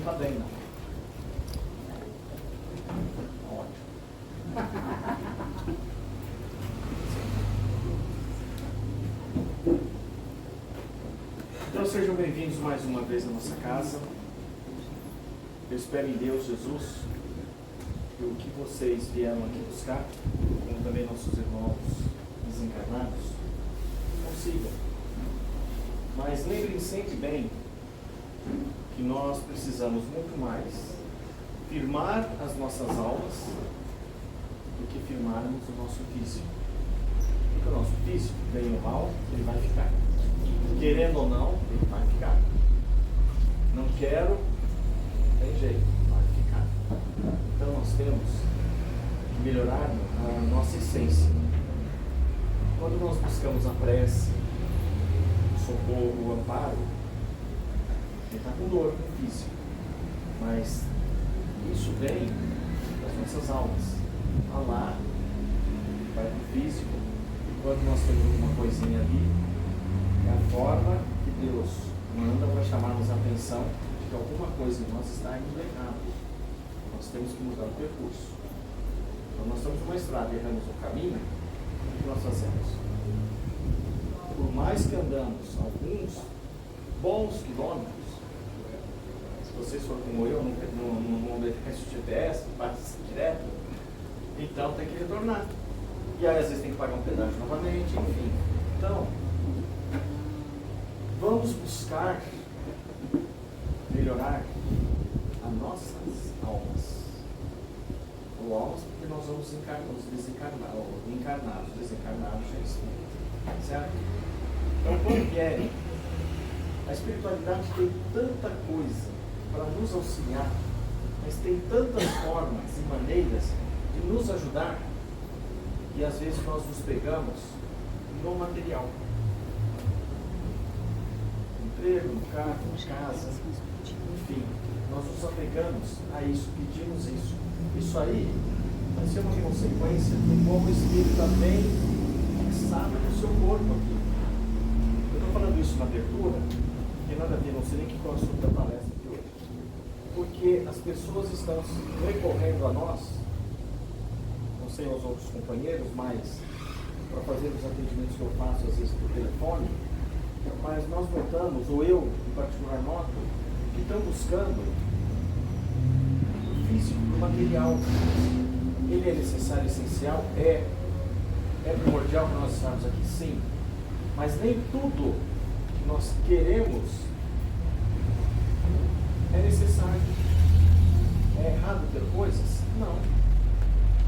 está bem, não. Ótimo. Então sejam bem-vindos mais uma vez à nossa casa. Eu espero em Deus, Jesus, que o que vocês vieram aqui buscar, como também nossos irmãos desencarnados, consigam. Mas lembrem sempre bem que nós precisamos muito mais firmar as nossas almas do que firmarmos o nosso físico. Porque o nosso físico, bem ou mal, ele vai ficar. Querendo ou não, ele vai ficar. Não quero, tem jeito, vai ficar. Então nós temos que melhorar a nossa essência. Quando nós buscamos a prece, o socorro, o amparo, ele está com dor no físico. Mas isso vem das nossas almas. Lá vai para o físico. E quando nós temos alguma coisinha ali, é a forma que Deus manda para chamarmos a atenção de que alguma coisa em nós está indo errado. Nós temos que mudar o percurso. Então nós estamos numa estrada e erramos o caminho, o que nós fazemos? Por mais que andamos alguns bons quilômetros, se vocês forem como eu, não obedece o GPS, passa direto, então tem que retornar. E aí às vezes tem que pagar um pedágio novamente, enfim. Então, vamos buscar melhorar as nossas almas. Ou almas porque nós vamos desencarnar, ou encarnados, desencarnados já espírito. Certo? Então, quando vierem, a espiritualidade tem tanta coisa para nos auxiliar, mas tem tantas formas e maneiras de nos ajudar, e às vezes nós nos pegamos no material. Emprego, no carro, na casa, enfim, nós nos apegamos a isso, pedimos isso. Isso aí vai ser uma consequência de como o espírito está bem fixado no seu corpo aqui. Eu estou falando isso na abertura, porque nada a ver, não sei nem que qual é o assunto da palestra de hoje. Porque as pessoas estão recorrendo a nós, não sei aos outros companheiros, mas para fazer os atendimentos que eu faço às vezes por telefone, mas nós notamos, ou eu em particular noto, que estão buscando o físico, o material. Ele é necessário, essencial, é primordial para nós estarmos aqui, sim, mas nem tudo que nós queremos é necessário. É errado ter coisas? Não.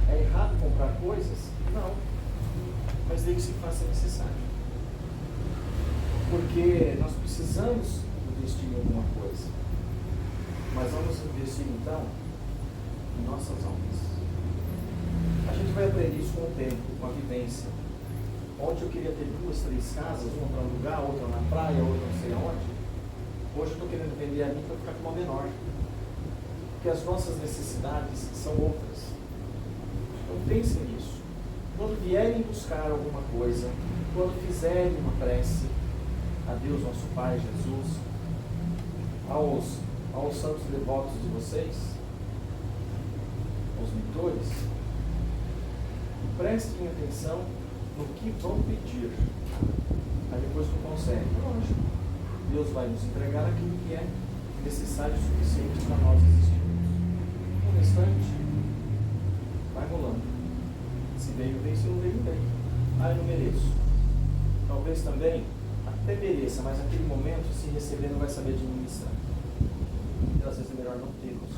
É errado comprar coisas? Não. Mas desde que se faça necessário. Porque nós precisamos investir em alguma coisa. Mas vamos investir então em nossas almas. A gente vai aprender isso com o tempo, com a vivência. Onde eu queria ter 2, 3 casas, uma para alugar, outra na praia, outra não sei aonde. Hoje eu estou querendo vender a mim para ficar com uma menor. Porque as nossas necessidades são outras. Então pensem nisso. Quando vierem buscar alguma coisa, quando fizerem uma prece a Deus, nosso Pai, Jesus, aos santos devotos de vocês, aos mentores, prestem atenção no que vão pedir. Aí depois não conseguem. Lógico, Deus vai nos entregar aquilo que é necessário e suficiente para nós existirmos. O restante vai rolando. Se veio bem, se não veio bem. Ah, eu não mereço. Talvez também até mereça, mas naquele momento, se receber, não vai saber administrar. Então, às vezes é melhor não tê-los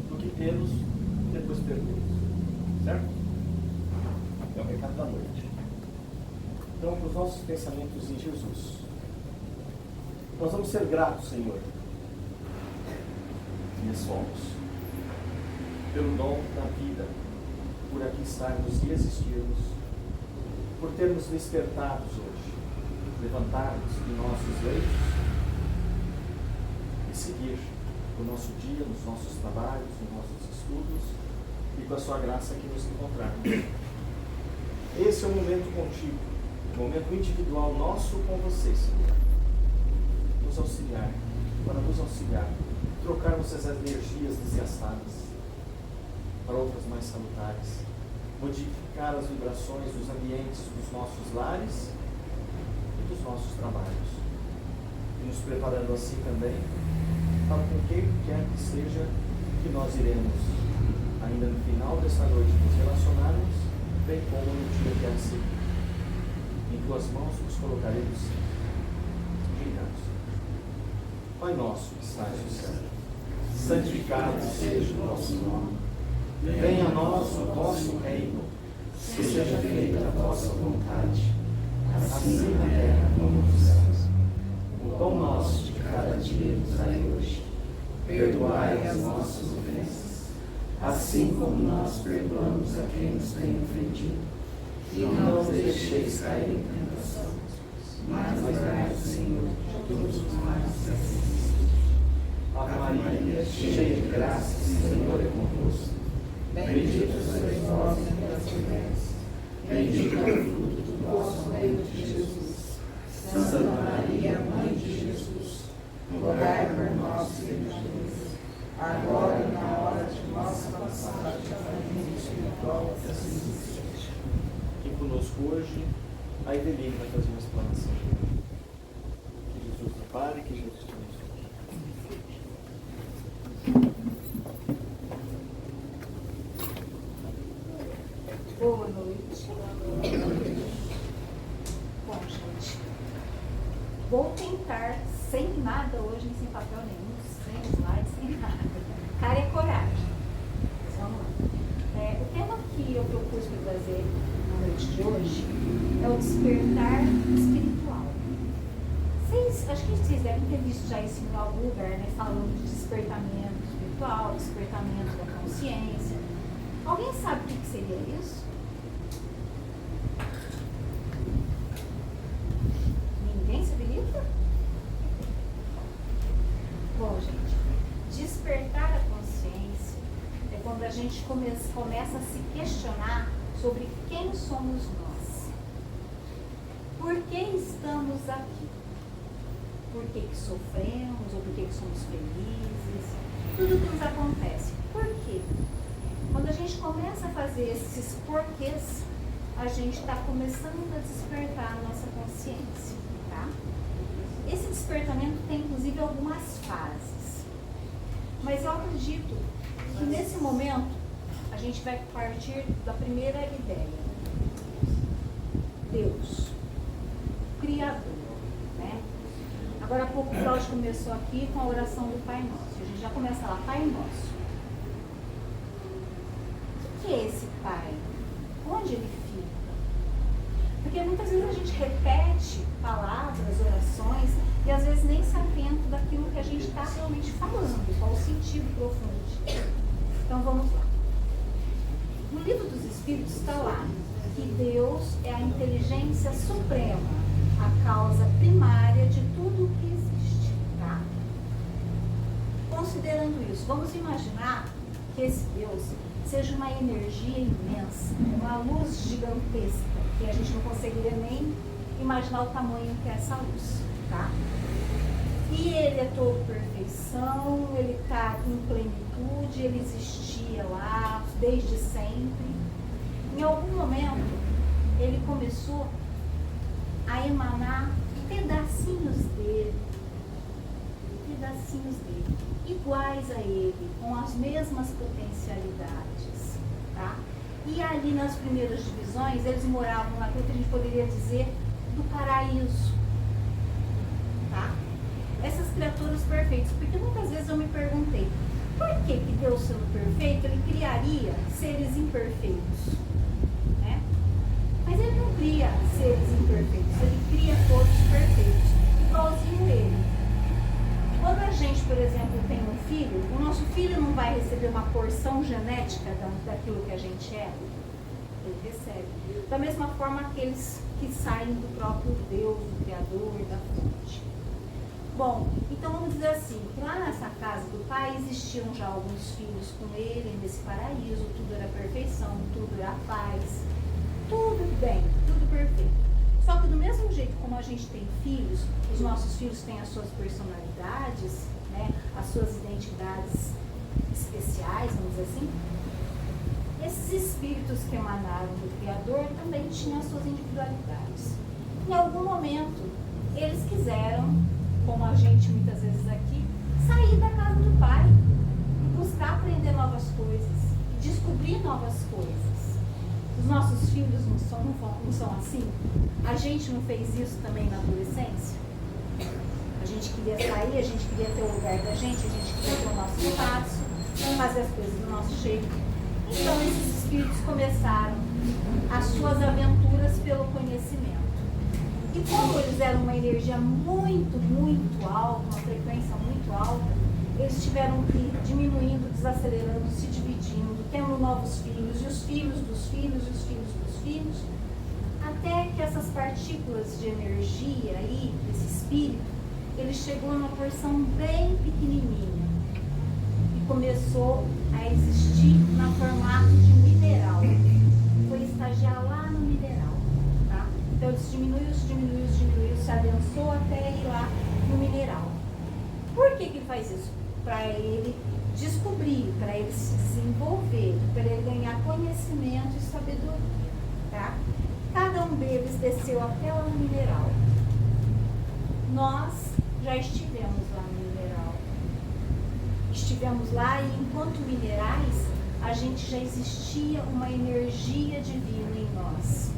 do que tê-los e depois perdê-los. Certo? É o recado da noite. Então, para os nossos pensamentos em Jesus, nós vamos ser gratos, Senhor, e somos, pelo dom da vida, por aqui estarmos e existirmos, por termos despertados hoje, levantarmos de nossos leitos e seguir o nosso dia, nos nossos trabalhos, nos nossos estudos e com a sua graça aqui nos encontrarmos. Esse é o momento contigo, o momento individual nosso com você, Senhor. Nos auxiliar, para nos auxiliar trocarmos essas energias desgastadas para outras mais salutares, modificar as vibrações dos ambientes dos nossos lares e dos nossos trabalhos, e nos preparando assim também para com quem quer que seja que nós iremos, ainda no final desta noite, nos relacionarmos, bem como no dia que há de seguir. Em tuas mãos nos colocaremos dignados. Pai nosso que estás no céu, santificado seja o vosso nome. Venha a nós o vosso reino, seja feita a vossa vontade, assim na terra como nos céus. O pão nosso de cada dia nos dai hoje. Perdoai as nossas ofensas, assim como nós perdoamos a quem nos tem ofendido. E não nos deixeis cair em tentação, mas livrai-nos, Senhor, de todos os males. Ave Maria, cheia de graça, o Senhor é convosco. Bendita sois vós entre as mulheres, bendito é o fruto do vosso ventre, Jesus. Santa Maria, Mãe de Jesus, rogai por nós, pecadores, agora e na hora de nossa passagem pela espiritual, assim seja. E conosco hoje, a Eveline vai fazer uma explanação. Que Jesus nos pare, que Jesus te abençoe. Boa noite. Bom, gente, vou tentar sem nada hoje, sem papel nenhum, sem slide, sem nada. Cara é coragem. Vamos lá. O tema que eu propus para trazer na noite de hoje é o despertar espiritual. Acho que vocês devem ter visto já isso em algum lugar, né? Falando de despertamento espiritual, despertamento da consciência. Alguém sabe o que seria isso? Ninguém se habilita? Bom, gente, despertar a consciência é quando a gente começa a se questionar sobre quem somos nós. Por que estamos aqui? Por que sofremos ou por que somos felizes? Tudo que nos acontece. Por quê? Quando a gente começa a fazer esses porquês, a gente está começando a despertar a nossa consciência, tá? Esse despertamento tem, inclusive, algumas fases. Mas eu acredito que, nesse momento, a gente vai partir da primeira ideia. Deus, Criador, né? Agora há pouco o Cláudio começou aqui com a oração do Pai Nosso. A gente já começa lá, Pai Nosso. O que é esse Pai? Onde ele fica? Porque muitas vezes a gente repete palavras, orações, e às vezes nem se atenta daquilo que a gente está realmente falando, qual o sentido profundo disso. Então vamos lá. No Livro dos Espíritos está lá que Deus é a inteligência suprema, a causa primária de tudo o que existe, tá? Considerando isso, vamos imaginar que esse Deus seja uma energia imensa, uma luz gigantesca, que a gente não conseguiria nem imaginar o tamanho que é essa luz, tá? E ele é todo perfeição, ele está em plenitude, ele existia lá desde sempre. Em algum momento, ele começou a emanar pedacinhos dele, iguais a ele, com as mesmas potencialidades, tá? E ali nas primeiras divisões, eles moravam naquilo que a gente poderia dizer do paraíso, tá? Essas criaturas perfeitas, porque muitas vezes eu me perguntei, por que Deus, sendo perfeito, ele criaria seres imperfeitos, né? Mas ele não cria seres imperfeitos, ele cria todos perfeitos, igualzinho ele. Quando a gente, por exemplo, tem um filho, o nosso filho não vai receber uma porção genética daquilo que a gente é? Ele recebe. Da mesma forma, aqueles que saem do próprio Deus, do Criador, da fonte. Bom, então vamos dizer assim, que lá nessa casa do Pai existiam já alguns filhos com ele, nesse paraíso, tudo era perfeição, tudo era paz, tudo bem, tudo perfeito. Só que do mesmo jeito como a gente tem filhos, os nossos filhos têm as suas personalidades, né, as suas identidades especiais, vamos dizer assim. Esses espíritos que emanaram do Criador também tinham as suas individualidades. Em algum momento, eles quiseram, como a gente muitas vezes aqui, sair da casa do Pai, buscar aprender novas coisas, descobrir novas coisas. Os nossos filhos não são assim? A gente não fez isso também na adolescência? A gente queria sair, a gente queria ter o lugar da gente queria ter o nosso espaço, fazer as coisas do nosso jeito. Então esses espíritos começaram as suas aventuras pelo conhecimento. E como eles eram uma energia muito, muito alta, uma frequência muito alta, eles tiveram que ir diminuindo, desacelerando, se dividindo, tendo novos filhos, e os filhos dos filhos, e os filhos dos filhos, até que essas partículas de energia aí, esse espírito, ele chegou numa porção bem pequenininha e começou a existir no formato de mineral. Foi estagiar lá no mineral, tá? Então ele se diminuiu, se adensou até ir lá no mineral. Por que ele faz isso? Para ele descobrir, para ele se desenvolver, para ele ganhar conhecimento e sabedoria, tá? Cada um deles desceu até lá no mineral. Nós já estivemos lá no mineral. Estivemos lá e enquanto minerais, a gente já existia uma energia divina em nós.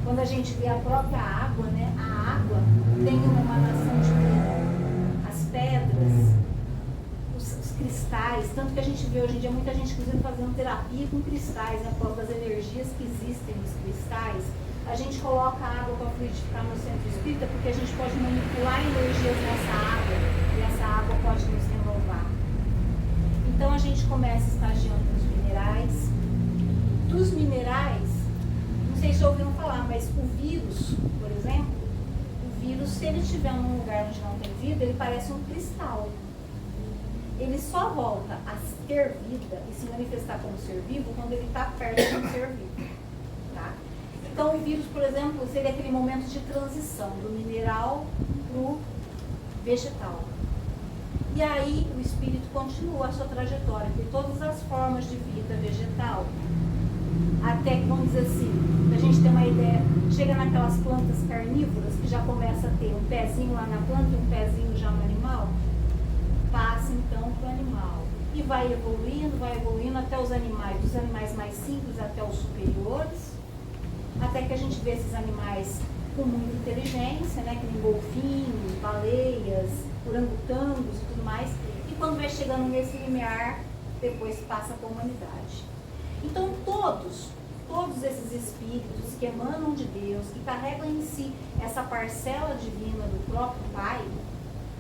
Quando a gente vê a própria água, né? A água tem uma emanação divina. As pedras, os cristais, tanto que a gente vê hoje em dia muita gente, inclusive, fazendo terapia com cristais, né? Por causa das energias que existem nos cristais. A gente coloca a água para fluidificar no centro espírita porque a gente pode manipular energias nessa água e essa água pode nos renovar. Então a gente começa estagiando nos minerais. Dos minerais, não sei se ouviram falar, mas o vírus, por exemplo, o vírus, se ele estiver num lugar onde não tem vida, ele parece um cristal. Ele só volta a ter vida e se manifestar como ser vivo quando ele está perto de um ser vivo. Tá? Então, o vírus, por exemplo, seria aquele momento de transição do mineral para o vegetal. E aí, o espírito continua a sua trajetória por todas as formas de vida vegetal. Até que, vamos dizer assim, para a gente ter uma ideia, chega naquelas plantas carnívoras que já começa a ter um pezinho lá na planta e um pezinho já no animal, passa então para o animal. E vai evoluindo até os animais, dos animais mais simples até os superiores, até que a gente vê esses animais com muita inteligência, né, que nem golfinhos, baleias, orangotangos e tudo mais, e quando vai chegando nesse limiar, depois passa para a humanidade. Então todos esses espíritos que emanam de Deus, que carregam em si essa parcela divina do próprio Pai,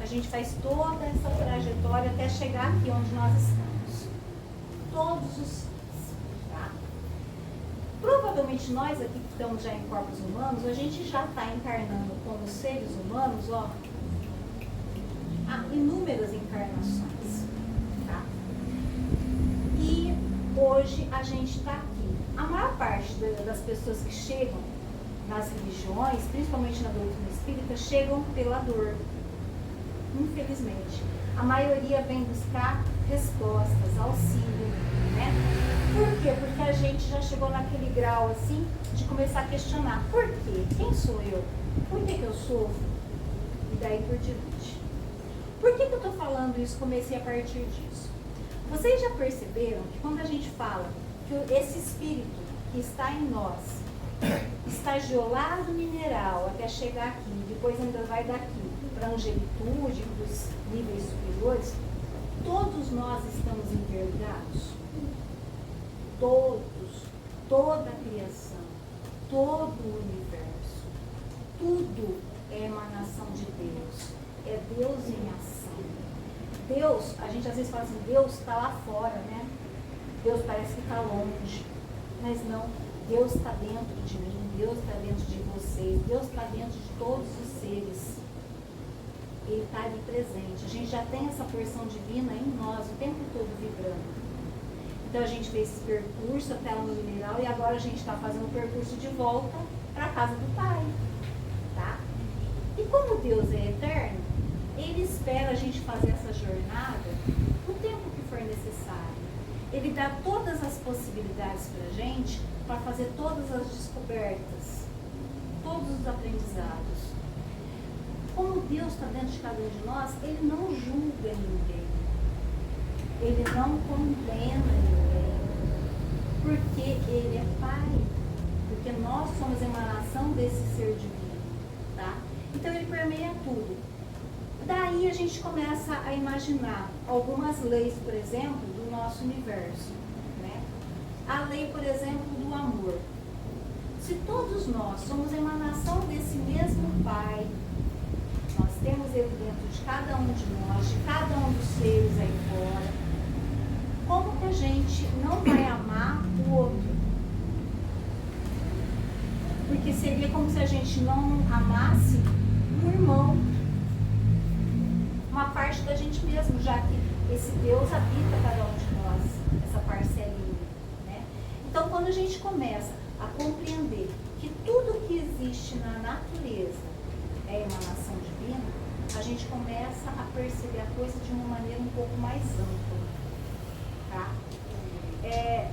a gente faz toda essa trajetória até chegar aqui onde nós estamos. Todos os tá? Provavelmente nós aqui que estamos já em corpos humanos, a gente já está encarnando como seres humanos, ó, há inúmeras encarnações. Tá? E hoje a gente está aqui. A maior parte das pessoas que chegam nas religiões, principalmente na doutrina espírita, chegam pela dor. Infelizmente. A maioria vem buscar respostas, auxílio, né? Por quê? Porque a gente já chegou naquele grau, assim, de começar a questionar. Por quê? Quem sou eu? Por que eu sofro? E daí por diante. Por que eu estou falando isso? Comecei a partir disso. Vocês já perceberam que quando a gente fala que esse espírito que está em nós estagiou lá do mineral até chegar aqui, depois ainda vai daqui para a angelitude, para os níveis superiores, todos nós estamos interligados. Todos, toda a criação, todo o universo, tudo é emanação de Deus, é Deus em ação. Deus, a gente às vezes fala assim, Deus está lá fora, né? Deus parece que está longe, mas não, Deus está dentro de mim, Deus está dentro de vocês, Deus está dentro de todos os seres. Ele está ali presente. A gente já tem essa porção divina em nós, o tempo todo vibrando. Então a gente fez esse percurso até lá no mineral e agora a gente está fazendo o percurso de volta para a casa do Pai. Tá? Deus é eterno, Ele espera a gente fazer essa jornada no tempo que for necessário. Ele dá todas as possibilidades para a gente, para fazer todas as descobertas, todos os aprendizados. Como Deus está dentro de cada um de nós, Ele não julga ninguém. Ele não condena ninguém. Porque Ele é Pai. Porque nós somos emanação desse ser divino. Tá? Então Ele permeia tudo. Daí a gente começa a imaginar algumas leis, por exemplo, do nosso universo. Né? A lei, por exemplo, do amor. Se todos nós somos emanação desse mesmo Pai, nós temos Ele dentro de cada um de nós, de cada um dos seres aí fora, como que a gente não vai amar o outro? Porque seria como se a gente não amasse um irmão, uma parte da gente mesmo, já que esse Deus habita cada um de nós, essa parcelinha, né? Então, quando a gente começa a compreender que tudo que existe na natureza é emanação divina, a gente começa a perceber a coisa de uma maneira um pouco mais ampla. Tá?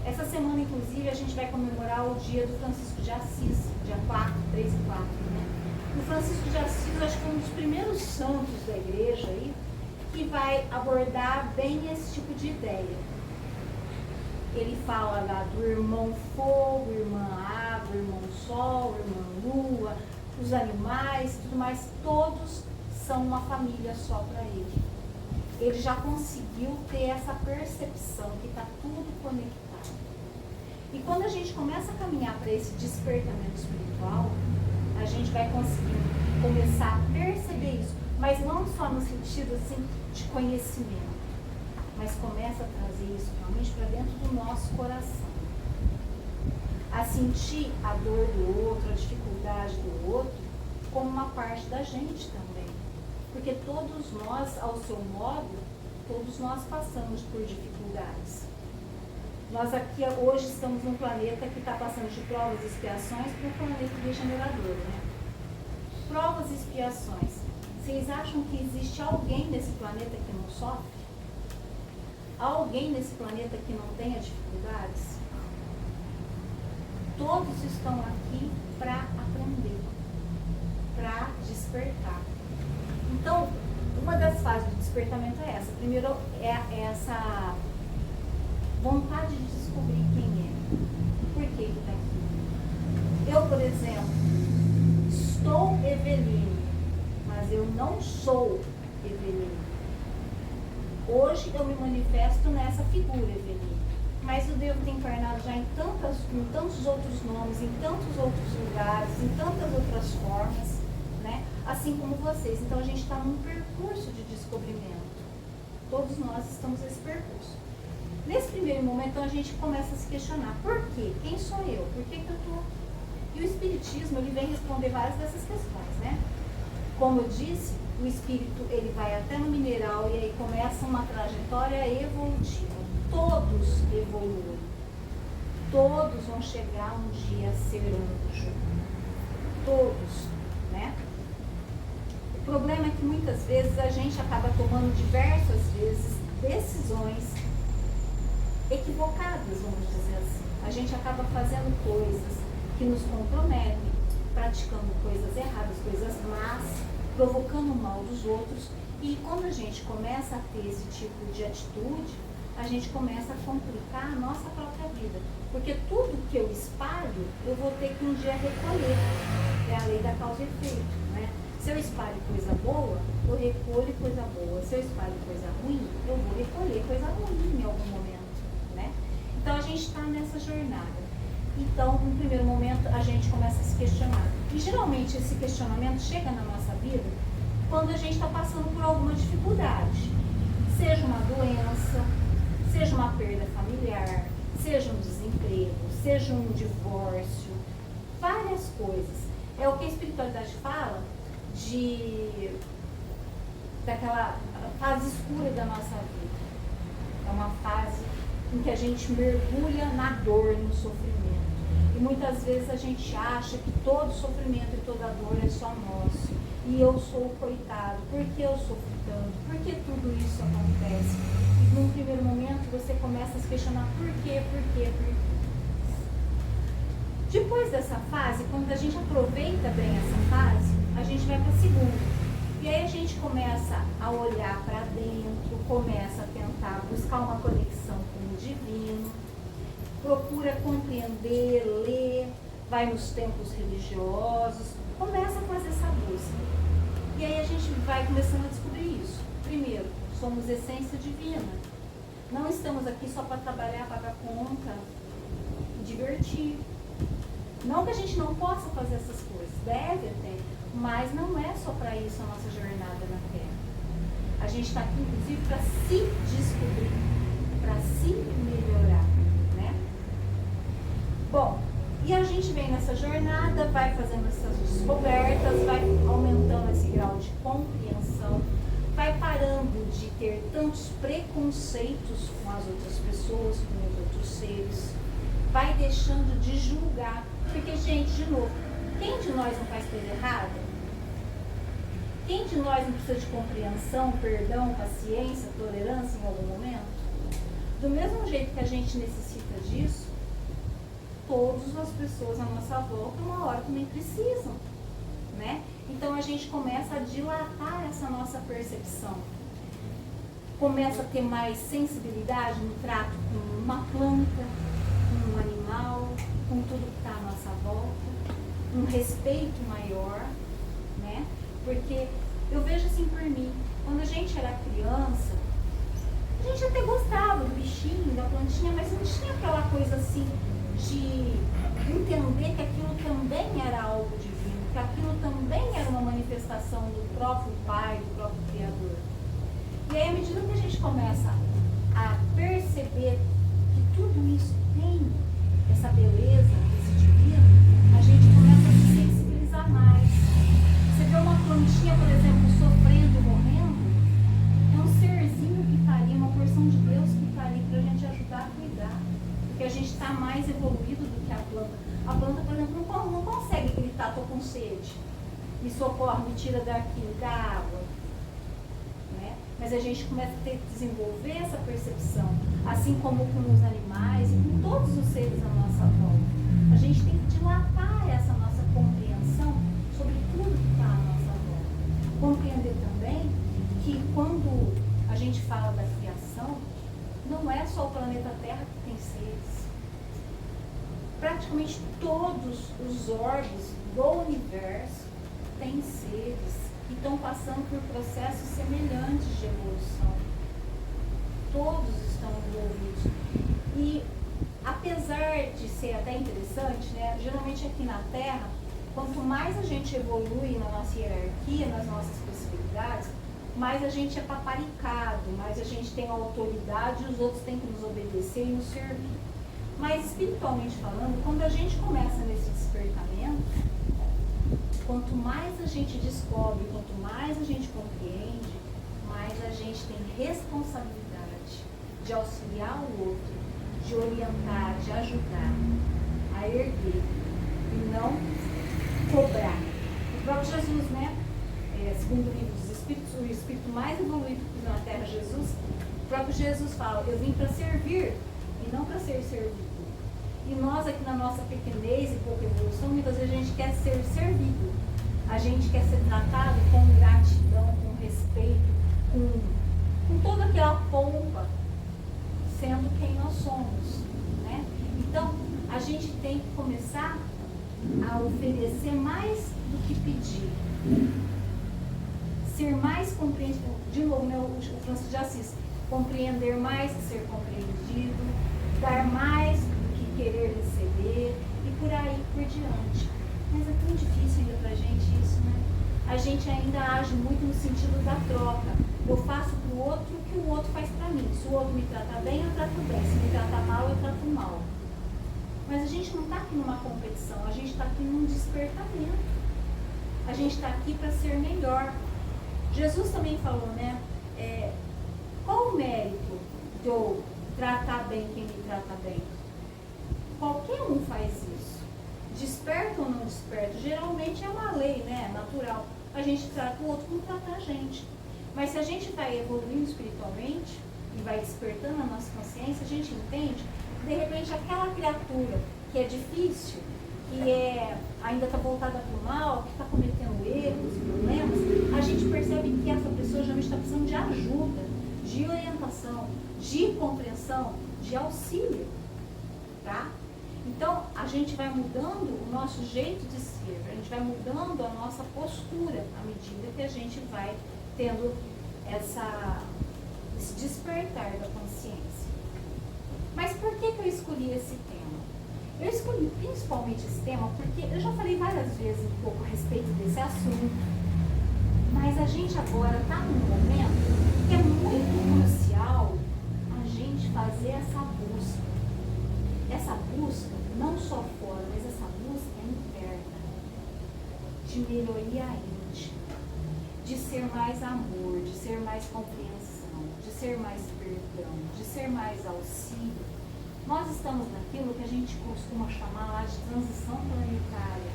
Essa semana, inclusive, a gente vai comemorar o dia do Francisco de Assis, dia 4, 3 e 4. Né? O Francisco de Assis, acho que é um dos primeiros santos da igreja aí, que vai abordar bem esse tipo de ideia. Ele fala lá do irmão fogo, irmã água, irmão sol, irmã lua, os animais, tudo mais, todos são uma família só para ele. Ele já conseguiu ter essa percepção que está tudo conectado. E quando a gente começa a caminhar para esse despertamento espiritual, a gente vai conseguir começar a perceber isso, mas não só no sentido assim de conhecimento, mas começa a trazer isso realmente para dentro do nosso coração. A sentir a dor do outro, a dificuldade do outro, como uma parte da gente também. Porque todos nós, ao seu modo, todos nós passamos por dificuldades. Nós aqui hoje estamos num planeta que está passando de provas e expiações para um planeta regenerador, né? Provas e expiações. Vocês acham que existe alguém nesse planeta que não sofre? Alguém nesse planeta que não tenha dificuldades? Todos estão aqui para aprender, para despertar. Então, uma das fases do despertamento é essa. Primeiro é essa vontade de descobrir quem é. Por que está aqui? Eu, por exemplo, estou Eveline, mas eu não sou Eveline. Hoje eu me manifesto nessa figura, Eveline. Mas eu devo ter encarnado já em tantos outros nomes, em tantos outros lugares, em tantas outras formas, né? Assim como vocês. Então a gente está num percurso de descobrimento. Todos nós estamos nesse percurso. Nesse primeiro momento, então, a gente começa a se questionar: por quê? Quem sou eu? Por que eu estou aqui? E o Espiritismo, ele vem responder várias dessas questões, né? Como eu disse, o Espírito, ele vai até no mineral e aí começa uma trajetória evolutiva. Todos evoluem. Todos vão chegar um dia a ser anjo. Todos, né? O problema é que muitas vezes a gente acaba tomando diversas vezes decisões equivocadas, vamos dizer assim. A gente acaba fazendo coisas que nos comprometem, praticando coisas erradas, coisas más, provocando o mal dos outros. E quando a gente começa a ter esse tipo de atitude, a gente começa a complicar a nossa própria vida. Porque tudo que eu espalho, eu vou ter que um dia recolher. É a lei da causa e efeito, né? Se eu espalho coisa boa, eu recolho coisa boa. Se eu espalho coisa ruim, eu vou recolher coisa ruim em algum momento, né? Então a gente está nessa jornada. Então, no primeiro momento, a gente começa a se questionar. E geralmente esse questionamento chega na nossa vida quando a gente está passando por alguma dificuldade. Seja uma doença, seja uma perda familiar, seja um desemprego, seja um divórcio, várias coisas. É o que a espiritualidade fala daquela fase escura da nossa vida. É uma fase em que a gente mergulha na dor, no sofrimento. E muitas vezes a gente acha que todo sofrimento e toda dor é só nosso. e eu sou o coitado, por que eu sofro tanto, por que tudo isso acontece? E num primeiro momento você começa a se questionar por quê. Depois dessa fase, quando a gente aproveita bem essa fase, a gente vai para a segunda. E aí a gente começa a olhar para dentro, começa a tentar buscar uma conexão com o divino, procura compreender, ler, vai nos templos religiosos, começa a fazer essa busca. E aí a gente vai começando a descobrir isso. Primeiro, somos essência divina. Não estamos aqui só para trabalhar, pagar conta, divertir. Não que a gente não possa fazer essas coisas, deve até, mas não é só para isso a nossa jornada na Terra. A gente está aqui, inclusive, para se descobrir, para se melhorar, né? Bom, e a gente vem nessa jornada, vai fazendo essas descobertas, vai aumentando esse grau de compreensão, vai parando de ter tantos preconceitos com as outras pessoas, com os outros seres, vai deixando de julgar. Porque, gente, de novo, quem de nós não faz coisa errada? Quem de nós não precisa de compreensão, perdão, paciência, tolerância em algum momento? Do mesmo jeito que a gente necessita disso, todas as pessoas à nossa volta, uma hora também precisam, né? Então a gente começa a dilatar essa nossa percepção. Começa a ter mais sensibilidade no trato com uma planta, com um animal, com tudo que está à nossa volta, um respeito maior, né? Porque eu vejo assim por mim, quando a gente era criança, a gente até gostava do bichinho, da plantinha, mas não tinha aquela coisa assim de entender que aquilo também era algo divino, que aquilo também era uma manifestação do próprio Pai, do próprio Criador. E aí, à medida que a gente começa a perceber que tudo isso tem essa beleza, esse divino, a gente começa a se sensibilizar mais. Você vê uma plantinha, por exemplo, sofrendo, morrendo, é um serzinho que está ali, uma porção de Deus que está ali para a gente ajudar a cuidar. Porque a gente está mais evoluído do que a planta. A planta, por exemplo, não consegue gritar, estou com sede, me socorre, me tira daqui, da água. Né? Mas a gente começa a ter que desenvolver essa percepção, assim como com os animais e com todos os seres à nossa volta. A gente tem que dilatar essa nossa compreensão sobre tudo que está à nossa volta. Compreender também que quando a gente fala da criação, não é só o planeta Terra que tem seres. Praticamente todos os órgãos do universo têm seres que estão passando por processos semelhantes de evolução. Todos estão envolvidos. E apesar de ser até interessante, né, geralmente aqui na Terra, quanto mais a gente evolui na nossa hierarquia, nas nossas possibilidades, mais a gente é paparicado, mais a gente tem autoridade e os outros têm que nos obedecer e nos servir. Mas espiritualmente falando, quando a gente começa nesse despertamento, quanto mais a gente descobre, quanto mais a gente compreende, mais a gente tem responsabilidade de auxiliar o outro, de orientar, de ajudar a erguer e não cobrar. O próprio Jesus, né? Segundo o livro dos Espíritos, o Espírito mais evoluído que pisou na Terra, Jesus, o próprio Jesus fala, eu vim para servir e não para ser servido. E nós aqui na nossa pequenez e pouca evolução, muitas vezes a gente quer ser servido. A gente quer ser tratado com gratidão, com respeito, com toda aquela pompa, sendo quem nós somos, né? Então, a gente tem que começar a oferecer mais do que pedir. Ser mais compreendido, de novo, né, o Francisco de Assis, compreender mais que ser compreendido, dar mais do que querer receber e por aí por diante. Mas é tão difícil ainda pra gente isso, né? A gente ainda age muito no sentido da troca. Eu faço pro outro o que o outro faz pra mim. Se o outro me trata bem, eu trato bem. Se me trata mal, eu trato mal. Mas a gente não está aqui numa competição, a gente está aqui num despertamento. A gente está aqui para ser melhor. Jesus também falou, né? Qual o mérito de eu tratar bem quem me trata bem? Qualquer um faz isso. Desperta ou não desperta? Geralmente é uma lei, né? Natural. a gente trata o outro como trata a gente. Mas se a gente vai evoluindo espiritualmente e vai despertando a nossa consciência, a gente entende que de repente aquela criatura que é difícil, que ainda está voltada para o mal, que está cometendo erros e problemas, a gente percebe que essa pessoa já está precisando de ajuda, de orientação, de compreensão, de auxílio, tá? Então, a gente vai mudando o nosso jeito de ser, a gente vai mudando a nossa postura à medida que a gente vai tendo esse despertar da consciência. Mas por que eu escolhi esse tema? Eu escolhi principalmente esse tema porque eu já falei várias vezes um pouco a respeito desse assunto, mas a gente agora está num momento que é muito crucial a gente fazer essa busca. Essa busca, não só fora, mas essa busca interna, de melhoria íntima, de ser mais amor, de ser mais compreensão, de ser mais perdão, de ser mais auxílio. Nós estamos naquilo que a gente costuma chamar lá de transição planetária,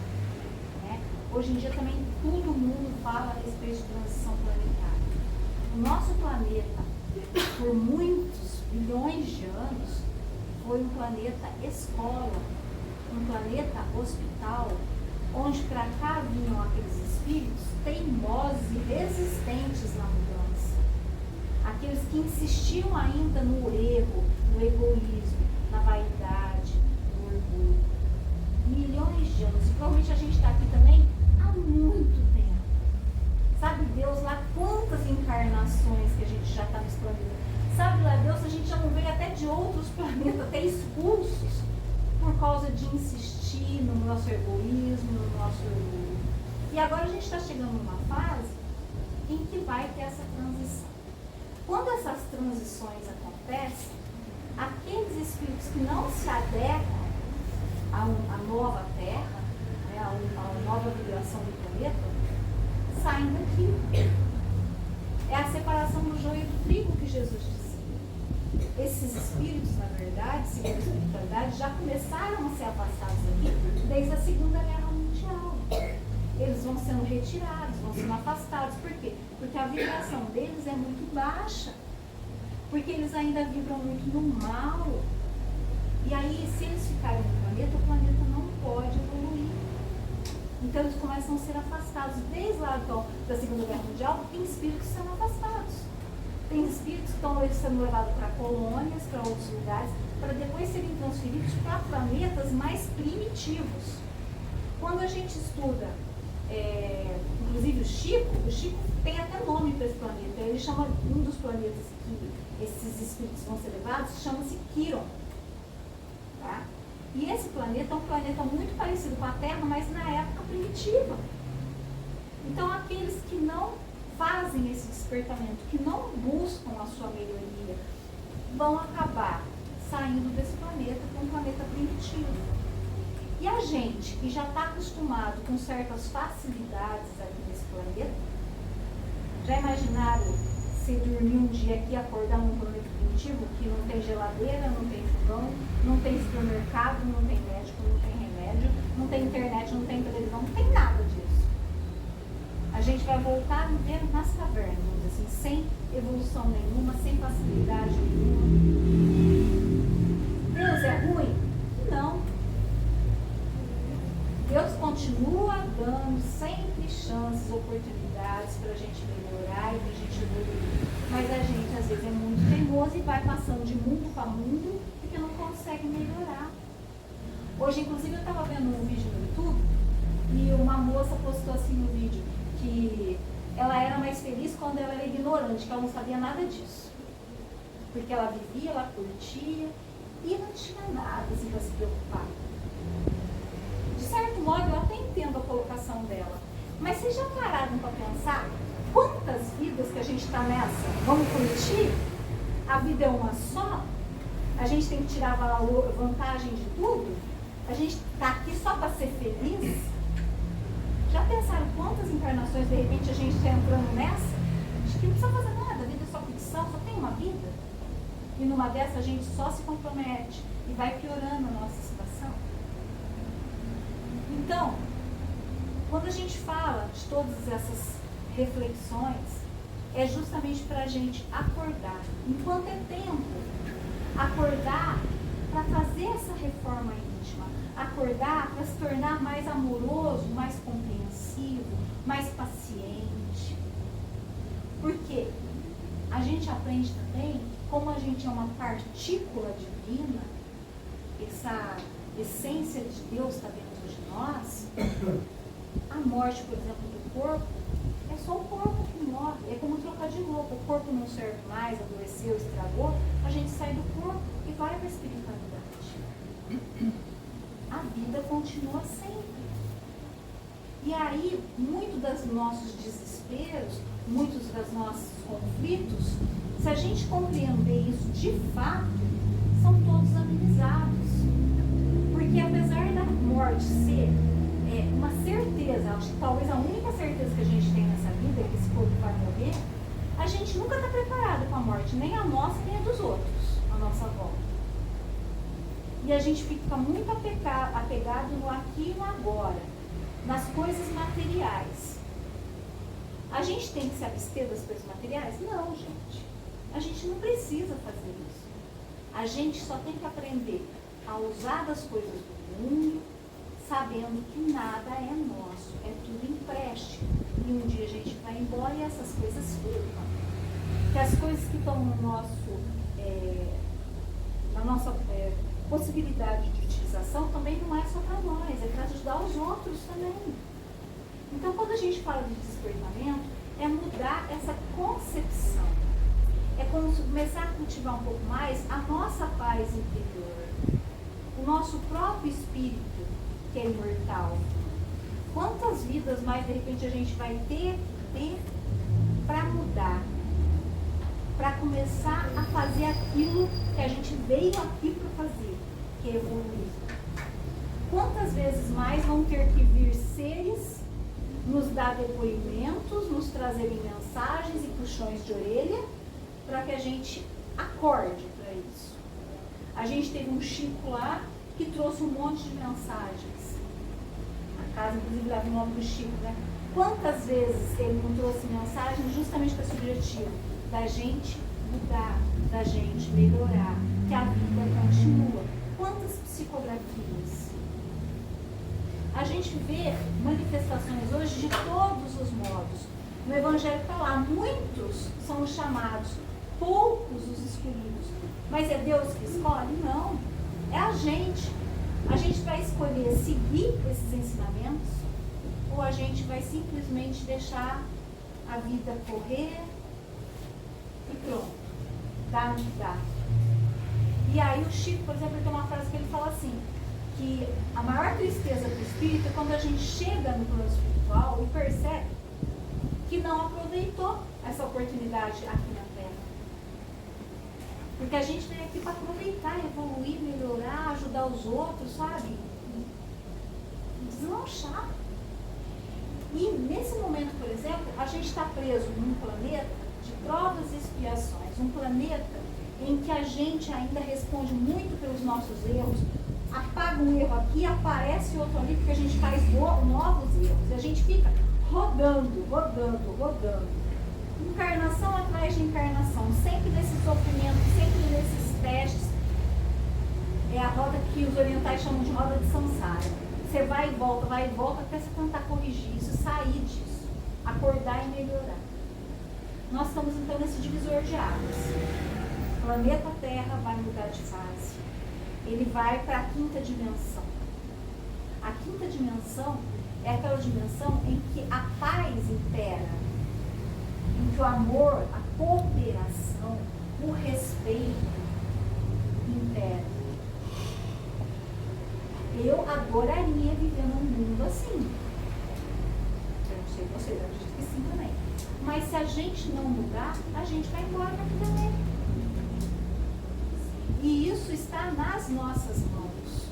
né? Hoje em dia também todo mundo fala a respeito de transição planetária. O nosso planeta, por muitos bilhões de anos, foi um planeta escola, um planeta hospital, onde para cá vinham aqueles espíritos teimosos e resistentes na mudança. Aqueles que insistiam ainda no erro, no egoísmo, na vaidade, no orgulho. Milhões de anos. E provavelmente a gente está aqui também há muito tempo. Sabe Deus lá quantas encarnações que a gente já está nesse planeta. Sabe lá Deus, a gente já não veio até de outros planetas, até expulsos, por causa de insistir no nosso egoísmo, no nosso orgulho. E agora a gente está chegando numa fase em que vai ter essa transição. Quando essas transições acontecem, aqueles espíritos que não se adequam à nova Terra, né, à nova vibração do planeta, saem daqui. É a separação do joio e do trigo que Jesus dizia. Esses espíritos, na verdade, segundo a espiritualidade, já começaram a ser afastados aqui desde a Segunda Guerra Mundial. Eles vão sendo retirados, vão sendo afastados. Por quê? Porque a vibração deles é muito baixa. Porque eles ainda vibram muito no mal. E aí, se eles ficarem no planeta, o planeta não pode evoluir. Então, eles começam a ser afastados. Desde lá então, da Segunda Guerra Mundial, tem espíritos sendo afastados. Tem espíritos que estão sendo levados para colônias, para outros lugares, para depois serem transferidos para planetas mais primitivos. Quando a gente estuda, inclusive o Chico tem até nome para esse planeta. Ele chama um dos planetas que esses espíritos vão ser levados, chama-se Quiron. Tá? E esse planeta é um planeta muito parecido com a Terra, mas na época primitiva. Então, aqueles que não fazem esse despertamento, que não buscam a sua melhoria, vão acabar saindo desse planeta para um planeta primitivo. E a gente, que já está acostumado com certas facilidades aqui nesse planeta, já imaginaram se dormir um dia aqui e acordar num planeta primitivo, que não tem geladeira, não tem fogão, não tem supermercado, não tem médico, não tem remédio, não tem internet, não tem televisão, não tem nada disso. A gente vai voltar a viver nas cavernas, assim, sem evolução nenhuma, sem facilidade nenhuma. Deus é ruim? Não. Deus continua dando sempre chances, oportunidades para a gente melhorar e para a gente evoluir. Mas a gente, às vezes, é muito teimoso e vai passando de mundo para mundo porque não consegue melhorar. Hoje, inclusive, eu estava vendo um vídeo no YouTube e uma moça postou assim no vídeo que ela era mais feliz quando ela era ignorante, que ela não sabia nada disso. Porque ela vivia, ela curtia e não tinha nada assim para se preocupar. De certo modo, eu até entendo a colocação dela. Mas vocês já pararam para pensar quantas vidas que a gente está nessa? Vamos curtir? A vida é uma só? A gente tem que tirar vantagem de tudo? A gente está aqui só para ser feliz? Já pensaram quantas encarnações de repente a gente está entrando nessa? Acho que não precisa fazer nada, a vida é só ficção, só tem uma vida. E numa dessa a gente só se compromete e vai piorando a nossa situação. Então, Quando a gente fala de todas essas reflexões, é justamente para a gente acordar, enquanto é tempo, acordar para fazer essa reforma íntima, acordar para se tornar mais amoroso, mais compreensivo, mais paciente. Porque a gente aprende também, como a gente é uma partícula divina, essa essência de Deus está dentro de nós, a morte, por exemplo, do corpo, é só o corpo que morre, é como trocar de roupa, o corpo não serve mais, adoeceu, estragou, a gente sai do corpo e vai para a espiritualidade. A vida continua sempre. E aí, muitos dos nossos desesperos, muitos dos nossos conflitos, se a gente compreender isso de fato, são todos amenizados. Porque apesar da morte ser uma certeza, acho que talvez a única certeza que a gente tem nessa vida é que esse corpo vai morrer, a gente nunca está preparado para a morte, nem a nossa, nem a dos outros, à nossa volta. E a gente fica muito apegado no aqui e no agora, nas coisas materiais. A gente tem que se abster das coisas materiais? Não, gente. A gente não precisa fazer isso. A gente só tem que aprender a usar das coisas do mundo, sabendo que nada é nosso, é tudo empréstimo. E um dia a gente vai embora e essas coisas ficam. Que as coisas que estão no nosso, na nossa possibilidade de utilização também não é só para nós, é para ajudar os outros também. Então, quando a gente fala de despertamento, é mudar essa concepção. É começar a cultivar um pouco mais a nossa paz interior, o nosso próprio espírito, que é imortal. Quantas vidas mais, de repente, a gente vai ter para mudar, para começar a fazer aquilo que a gente veio aqui para fazer, que é evoluir. Quantas vezes mais vão ter que vir seres nos dar depoimentos, nos trazerem mensagens e puxões de orelha, para que a gente acorde para isso. A gente teve um Chico lá que trouxe um monte de mensagens. A casa, inclusive, leva o nome do Chico, né? Quantas vezes ele não trouxe mensagens justamente com esse objetivo? Da gente mudar, da gente melhorar, que a vida continua. Quantas psicografias? A gente vê manifestações hoje de todos os modos. No Evangelho está lá, muitos são os chamados, poucos os escolhidos. Mas é Deus que escolhe? Não. É a gente. A gente vai escolher seguir esses ensinamentos ou a gente vai simplesmente deixar a vida correr e pronto. Dá no que dá. E aí o Chico, por exemplo, tem uma frase que ele fala assim, que a maior tristeza do espírito é quando a gente chega no plano espiritual e percebe que não aproveitou essa oportunidade aqui na Terra. Porque a gente vem aqui para aproveitar, evoluir, melhorar, ajudar os outros, sabe? Deslanchar. E nesse momento, por exemplo, a gente está preso num planeta de provas e expiações, um planeta em que a gente ainda responde muito pelos nossos erros, apaga um erro aqui, aparece outro ali, porque a gente faz novos erros. E a gente fica rodando. Encarnação atrás de encarnação, sempre nesse sofrimento, sempre nesses testes. É a roda que os orientais chamam de roda de samsara. Você vai e volta até você tentar corrigir isso, sair disso, acordar e melhorar. Nós estamos então nesse divisor de águas. O planeta Terra vai mudar de fase. Ele vai para a quinta dimensão. A quinta dimensão é aquela dimensão em que a paz impera, em que o amor, a cooperação, o respeito impera. Eu adoraria viver num mundo assim. Eu não sei você, eu acredito que sim também. Mas se a gente não mudar, a gente vai embora daqui também. E isso está nas nossas mãos.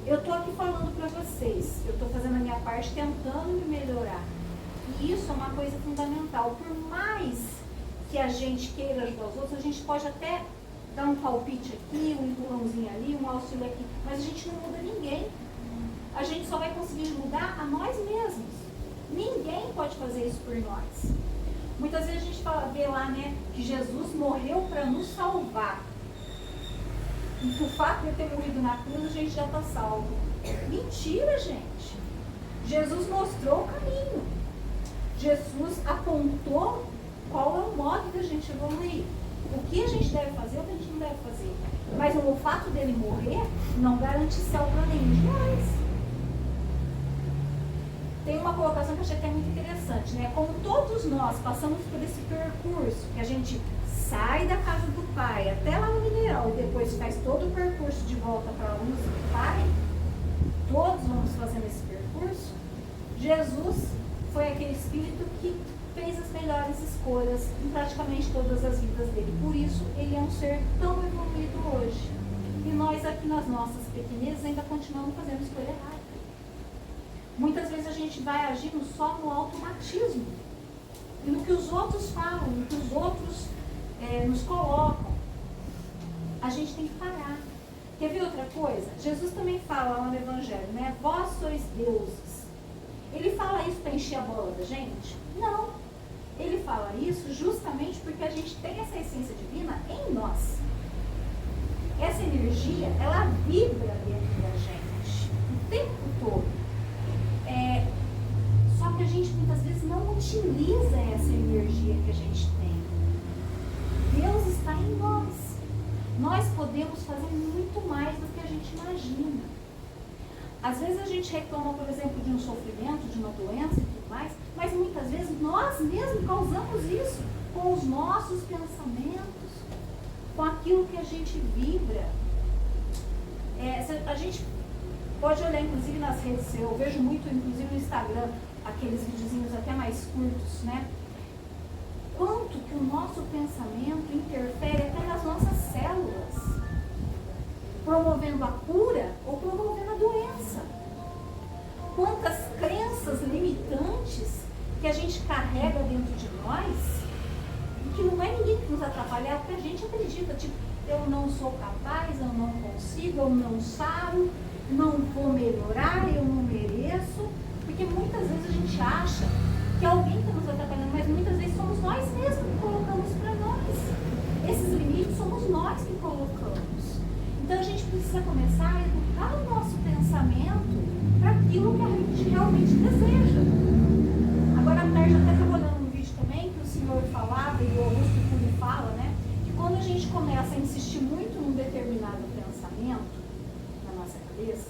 Eu estou aqui falando para vocês, eu estou fazendo a minha parte, tentando me melhorar. E isso é uma coisa fundamental. Por mais que a gente queira ajudar os outros, a gente pode até dar um palpite aqui, um empurrãozinho ali, um auxílio aqui, mas a gente não muda ninguém. a gente só vai conseguir mudar a nós mesmos. Ninguém pode fazer isso por nós. Muitas vezes a gente vê lá, né, que Jesus morreu para nos salvar. E que o fato de ele ter morrido na cruz, a gente já está salvo. Mentira, gente. Jesus mostrou o caminho. Jesus apontou qual é o modo de a gente evoluir. O que a gente deve fazer, o que a gente não deve fazer. Mas o fato dele morrer não garante céu para nenhum de nós. Tem uma colocação que eu achei que é muito interessante, né? Como todos nós passamos por esse percurso, que a gente sai da casa do pai até lá no Mineirão e depois faz todo o percurso de volta para a luz do pai, todos vamos fazendo esse percurso. Jesus foi aquele espírito que fez as melhores escolhas em praticamente todas as vidas dele. Por isso, ele é um ser tão evoluído hoje. E nós aqui nas nossas pequenezas ainda continuamos fazendo escolha errada. Muitas vezes a gente vai agindo só no automatismo. E no que os outros falam, no que os outros nos colocam. A gente tem que parar. Quer ver outra coisa? Jesus também fala lá no Evangelho, né? Vós sois deuses. Ele fala isso para encher a bola da gente? Não. Ele fala isso justamente porque a gente tem essa essência divina em nós. Essa energia, ela vibra dentro da gente o tempo todo. Só que a gente muitas vezes não utiliza essa energia que a gente tem. Deus está em nós. Nós podemos fazer muito mais do que a gente imagina. Às vezes a gente reclama, por exemplo, de um sofrimento, de uma doença e tudo mais, mas muitas vezes nós mesmos causamos isso com os nossos pensamentos, com aquilo que a gente vibra. A gente pode olhar, inclusive, nas redes, eu vejo muito, inclusive no Instagram, aqueles videozinhos até mais curtos, né? Quanto que o nosso pensamento interfere até nas nossas células, promovendo a cura ou promovendo a doença. Quantas crenças limitantes que a gente carrega dentro de nós, e que não é ninguém que nos atrapalha, é o que a gente acredita, tipo, eu não sou capaz, eu não consigo, eu não saio, não vou melhorar, eu não mereço, porque muitas vezes a gente acha que alguém está nos atrapalhando, mas muitas vezes somos nós mesmos que colocamos para nós. Esses limites somos nós que colocamos. Então a gente precisa começar a educar o nosso pensamento para aquilo que a gente realmente deseja. Agora à tarde eu até estava olhando um vídeo também que o senhor falava, e o Augusto Cury fala, né? Que quando a gente começa a insistir muito num determinado pensamento na nossa cabeça,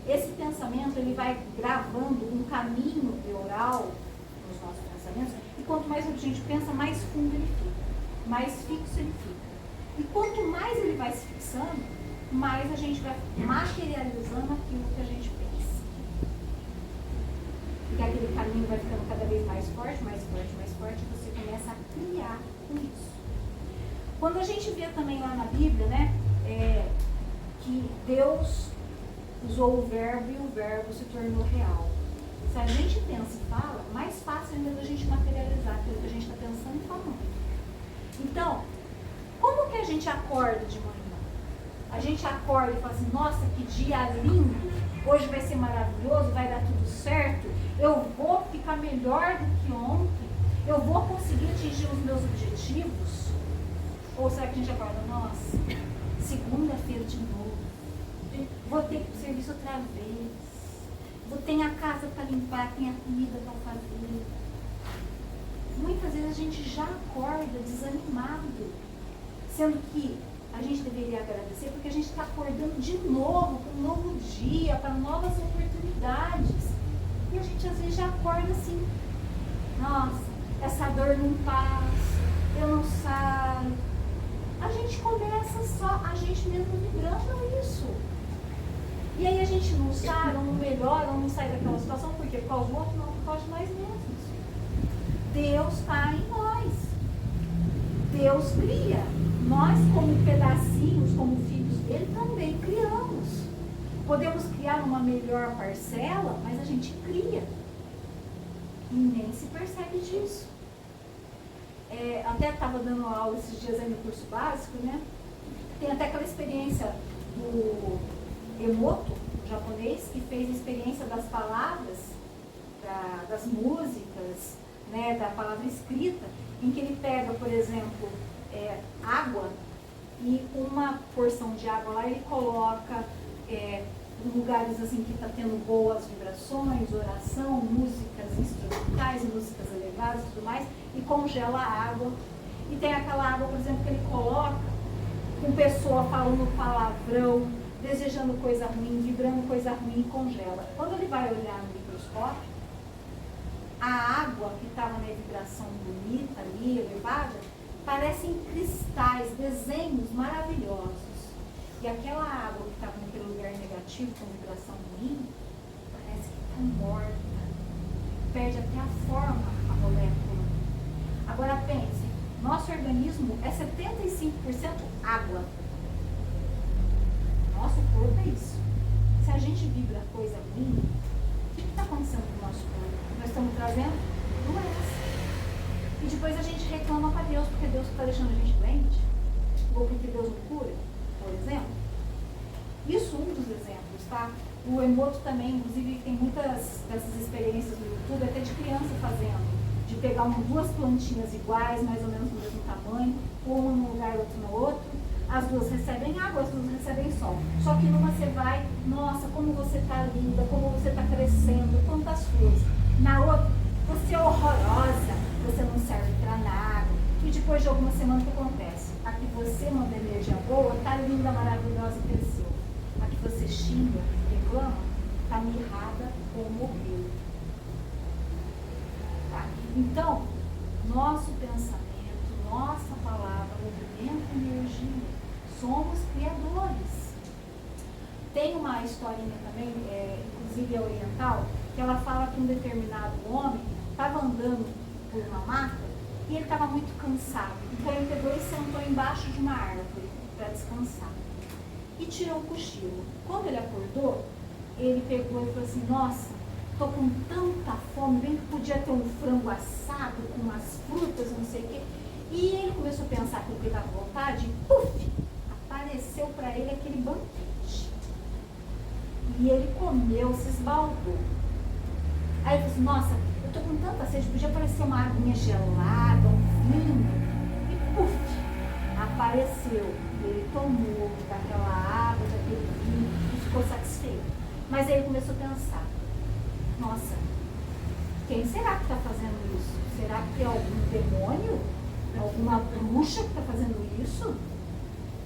esse pensamento ele vai gravando um caminho neural nos nossos pensamentos, e quanto mais a gente pensa, mais fundo ele fica, mais fixo ele fica. E quanto mais ele vai se fixando, mais a gente vai materializando aquilo que a gente pensa. E aquele caminho vai ficando cada vez mais forte, mais forte, mais forte, e você começa a criar com isso. Quando a gente vê também lá na Bíblia, né, que Deus usou o verbo e o verbo se tornou real. Se a gente pensa e fala, mais fácil ainda da gente materializar aquilo que a gente está pensando e falando. Então, como que a gente acorda de manhã? A gente acorda e fala assim, nossa, que dia lindo, hoje vai ser maravilhoso, vai dar tudo certo, eu vou ficar melhor do que ontem, eu vou conseguir atingir os meus objetivos? Ou será que a gente acorda, nossa, segunda-feira de novo, vou ter que ir para o serviço outra vez, vou ter a casa para limpar, tem a comida para fazer. Muitas vezes a gente já acorda desanimado, sendo que a gente deveria agradecer porque a gente está acordando de novo, para um novo dia, para novas oportunidades. E a gente às vezes já acorda assim, nossa, essa dor não passa, eu não saio. A gente começa só, a gente mesmo vibrando isso. E aí a gente não sai, ou não melhora, ou não sai daquela situação, porque por causa do outro, não, por causa de nós mesmos. Deus está em nós. Deus cria. Nós, como pedacinhos, como filhos dele, também criamos. Podemos criar uma melhor parcela, mas a gente cria. E nem se percebe disso. Até estava dando aula esses dias aí no curso básico, né? Tem até aquela experiência do Emoto, japonês que fez a experiência das palavras, das músicas, né, da palavra escrita, em que ele pega, por exemplo, água, e uma porção de água lá ele coloca em lugares assim que está tendo boas vibrações, oração, músicas instrumentais, músicas elevadas e tudo mais, e congela a água. E tem aquela água, por exemplo, que ele coloca com pessoa falando palavrão, desejando coisa ruim, vibrando coisa ruim e congela. Quando ele vai olhar no microscópio, a água que estava na vibração bonita ali, elevada, parecem cristais, desenhos maravilhosos. E aquela água que estava naquele lugar negativo, com vibração ruim, parece que está morta. Perde até a forma, a molécula. Agora pense, nosso organismo é 75% água. Nosso corpo é isso. Se a gente vibra coisa ruim, o que está acontecendo com o nosso corpo? Nós estamos trazendo doença. E depois a gente reclama para Deus porque Deus está deixando a gente doente, ou porque Deus não cura, por exemplo. Isso um dos exemplos, tá? O Emoto também, inclusive, tem muitas dessas experiências no YouTube, até de criança fazendo, de pegar duas plantinhas iguais, mais ou menos do mesmo tamanho, uma num lugar e outra no outro. As duas recebem água, as duas recebem sol. Só que numa você vai, nossa, como você está linda, como você está crescendo, quantas flores. Na outra, você é horrorosa, você não serve para nada. E depois de algumas semanas, o que acontece? A que você manda energia boa, está linda, maravilhosa e cresceu. A que você xinga, reclama, está mirrada ou morreu. Tá? Então, nosso pensamento, nossa palavra, movimento, energia, somos criadores. Tem uma historinha também, inclusive oriental, que ela fala que um determinado homem estava andando por uma mata e ele estava muito cansado. Então ele pegou e sentou embaixo de uma árvore para descansar. E tirou um cochilo. Quando ele acordou, ele pegou e falou assim, nossa, estou com tanta fome, bem que podia ter um frango assado com umas frutas, não sei o quê. E ele começou a pensar que ele estava com vontade e puf, apareceu para ele aquele banquete. E ele comeu, se esbaldou. Aí ele falou assim, nossa, eu estou com tanta sede, podia aparecer uma aguinha gelada, um vinho. E puf, apareceu. Ele tomou daquela água, daquele vinho e ficou satisfeito. Mas aí ele começou a pensar, nossa, quem será que está fazendo isso? Será que é algum demônio? Alguma bruxa que está fazendo isso?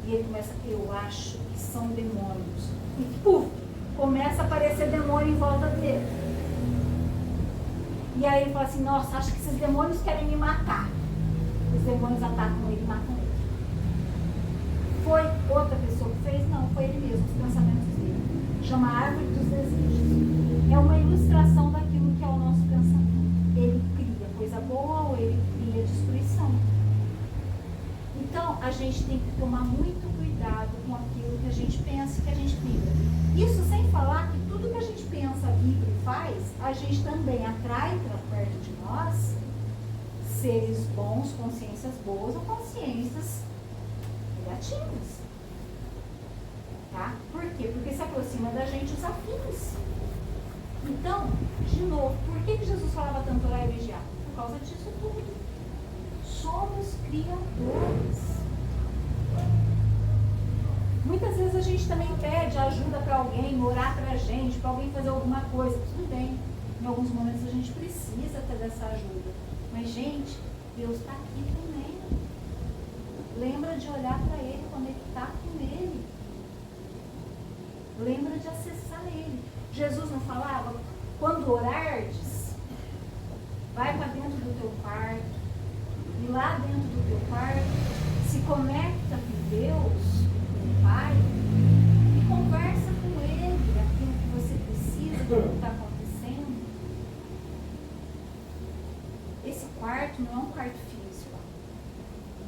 E ele começa, eu acho que são demônios. E puf, começa a aparecer demônio em volta dele. E aí ele fala assim, nossa, acho que esses demônios querem me matar. Os demônios atacam ele e matam ele. Foi outra pessoa que fez? Não, foi ele mesmo, os pensamentos dele. Chama árvore dos desejos. É uma ilustração daquilo que é o nosso pensamento. Ele cria coisa boa ou ele cria destruição. Então, a gente tem que tomar muito cuidado com aquilo que a gente pensa e que a gente vibra. Isso sem falar que tudo que a gente pensa, vibra e faz, a gente também atrai para perto de nós seres bons, consciências boas ou consciências negativas. Tá? Por quê? Porque se aproxima da gente os afins. Então, de novo, por que Jesus falava tanto orar e vigiar? Por causa disso tudo. Somos criadores. Muitas vezes a gente também pede ajuda para alguém, orar para a gente, para alguém fazer alguma coisa. Tudo bem. Em alguns momentos a gente precisa ter dessa ajuda. Mas, gente, Deus está aqui também. Lembra de olhar para Ele, conectar com Ele. Lembra de acessar Ele. Jesus não falava, quando orardes, vai para dentro do teu quarto. E lá dentro do teu quarto, se conecta com Deus, com o Pai, e conversa com Ele aquilo que você precisa, do que está acontecendo. Esse quarto não é um quarto físico,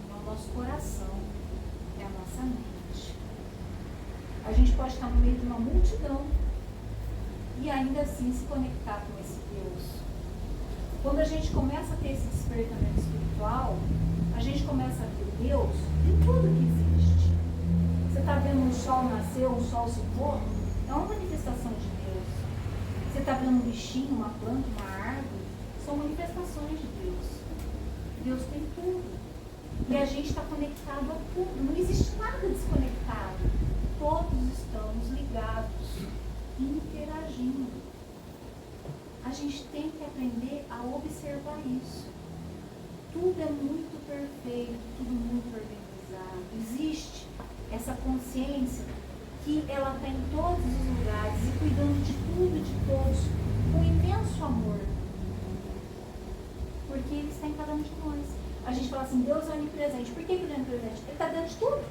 é o nosso coração, é a nossa mente. A gente pode estar no meio de uma multidão e ainda assim se conectar com esse Deus. Quando a gente começa a ter esse despertamento espiritual, a gente começa a ver Deus em tudo que existe. Você está vendo um sol nascer, um sol se pôr, é uma manifestação está vendo um bichinho, uma planta, uma árvore, são manifestações de Deus. Deus tem tudo. E a gente está conectado a tudo. Não existe nada desconectado. Todos estamos ligados, interagindo. A gente tem que aprender a observar isso. Tudo é muito perfeito, tudo muito organizado. Existe essa consciência que ela está em todos os lugares e cuidando de tudo e de todos com imenso amor. Porque Ele está em cada um de nós. A gente fala assim, Deus é onipresente. Por que Ele é onipresente? Ele está dentro de tudo.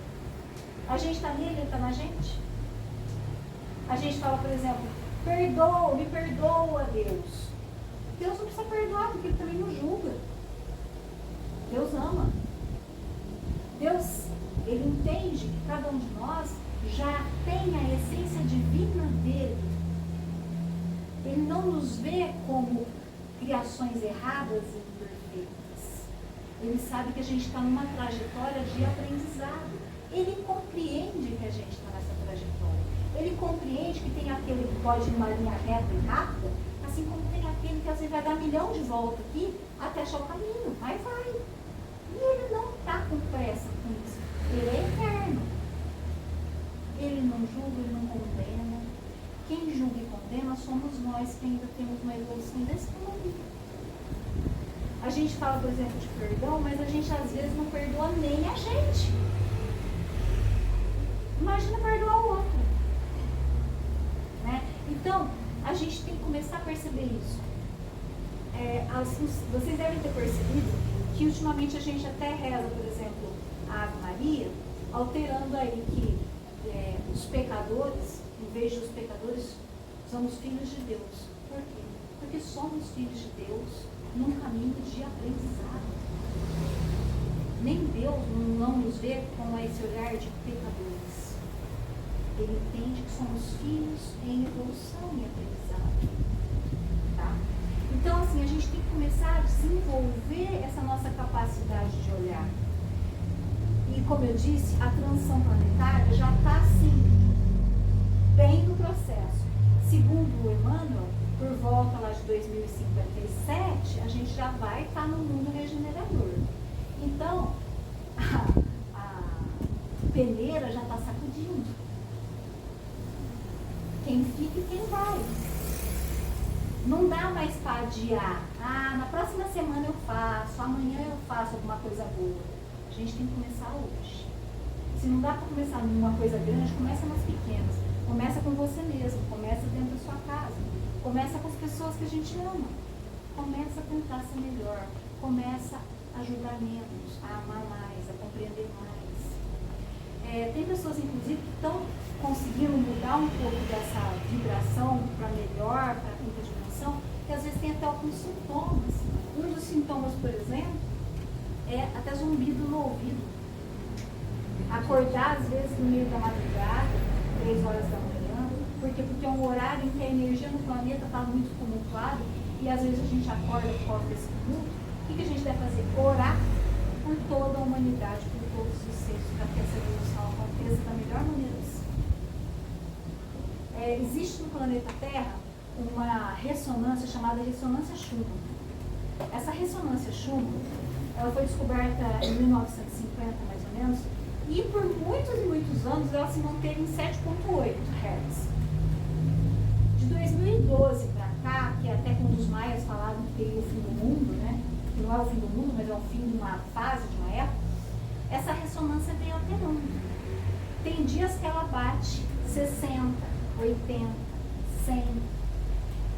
A gente está nele, Ele está na gente. A gente fala, por exemplo, me perdoa, Deus. Deus não precisa perdoar, porque Ele também nos julga. Deus ama. Deus, Ele entende que cada um de nós já tem a essência divina dele. Ele não nos vê como criações erradas e imperfeitas. Ele sabe que a gente está numa trajetória de aprendizado. Ele compreende que a gente está nessa trajetória. Ele compreende que tem aquele que pode ir numa linha reta e rápida, assim como tem aquele que às vezes vai dar 1 milhão de voltas aqui até achar o caminho. Aí vai. E ele não está com pressa com isso. Ele é eterno. Ele não julga, ele não condena. Quem julga e condena somos nós que ainda temos uma evolução desse tamanho. A gente fala, por exemplo, de perdão, mas a gente às vezes não perdoa nem a gente. Imagina perdoar o outro. Né? Então, a gente tem que começar a perceber isso. Vocês devem ter percebido que ultimamente a gente até reza, por exemplo, a Ave Maria, alterando aí que os pecadores, em vez de os pecadores, somos filhos de Deus. Por quê? Porque somos filhos de Deus num caminho de aprendizado. Nem Deus não nos vê com esse olhar de pecadores. Ele entende que somos filhos em evolução e aprendizado. Tá? Então, assim, a gente tem que começar a desenvolver essa nossa capacidade de olhar. E, como eu disse, a transição planetária já está, assim, bem no processo. Segundo o Emmanuel, por volta lá de 2057, a gente já vai estar no mundo regenerador. Então, a peneira já está sacudindo. Quem fica e quem vai. Não dá mais para adiar. Na próxima semana eu faço, amanhã eu faço alguma coisa boa. A gente tem que começar hoje. Se não dá para começar numa coisa grande, começa nas pequenas. Começa com você mesmo, começa dentro da sua casa. Começa com as pessoas que a gente ama. Começa a tentar ser melhor. Começa a ajudar menos, a amar mais, a compreender mais. Tem pessoas, inclusive, que estão conseguindo mudar um pouco dessa vibração para melhor, para a quinta dimensão, que às vezes tem até alguns sintomas. Um dos sintomas, por exemplo, é até zumbido no ouvido. Acordar, às vezes, no meio da madrugada, 3 horas da manhã. Por quê? Porque é um horário em que a energia no planeta está muito tumultuada e às vezes a gente acorda por causa desse tumulto. O que a gente deve fazer? Orar por toda a humanidade, por todos os seres, para que essa evolução aconteça da melhor maneira possível. Existe no planeta Terra uma ressonância chamada ressonância Schumann. Essa ressonância Schumann, ela foi descoberta em 1950, mais ou menos, e por muitos e muitos anos ela se manteve em 7,8 Hz. De 2012 para cá, que é até quando os maias falaram que teria o fim do mundo, né? Que não é o fim do mundo, mas é o fim de uma fase, de uma época, essa ressonância vem alterando. Tem dias que ela bate 60, 80, 100.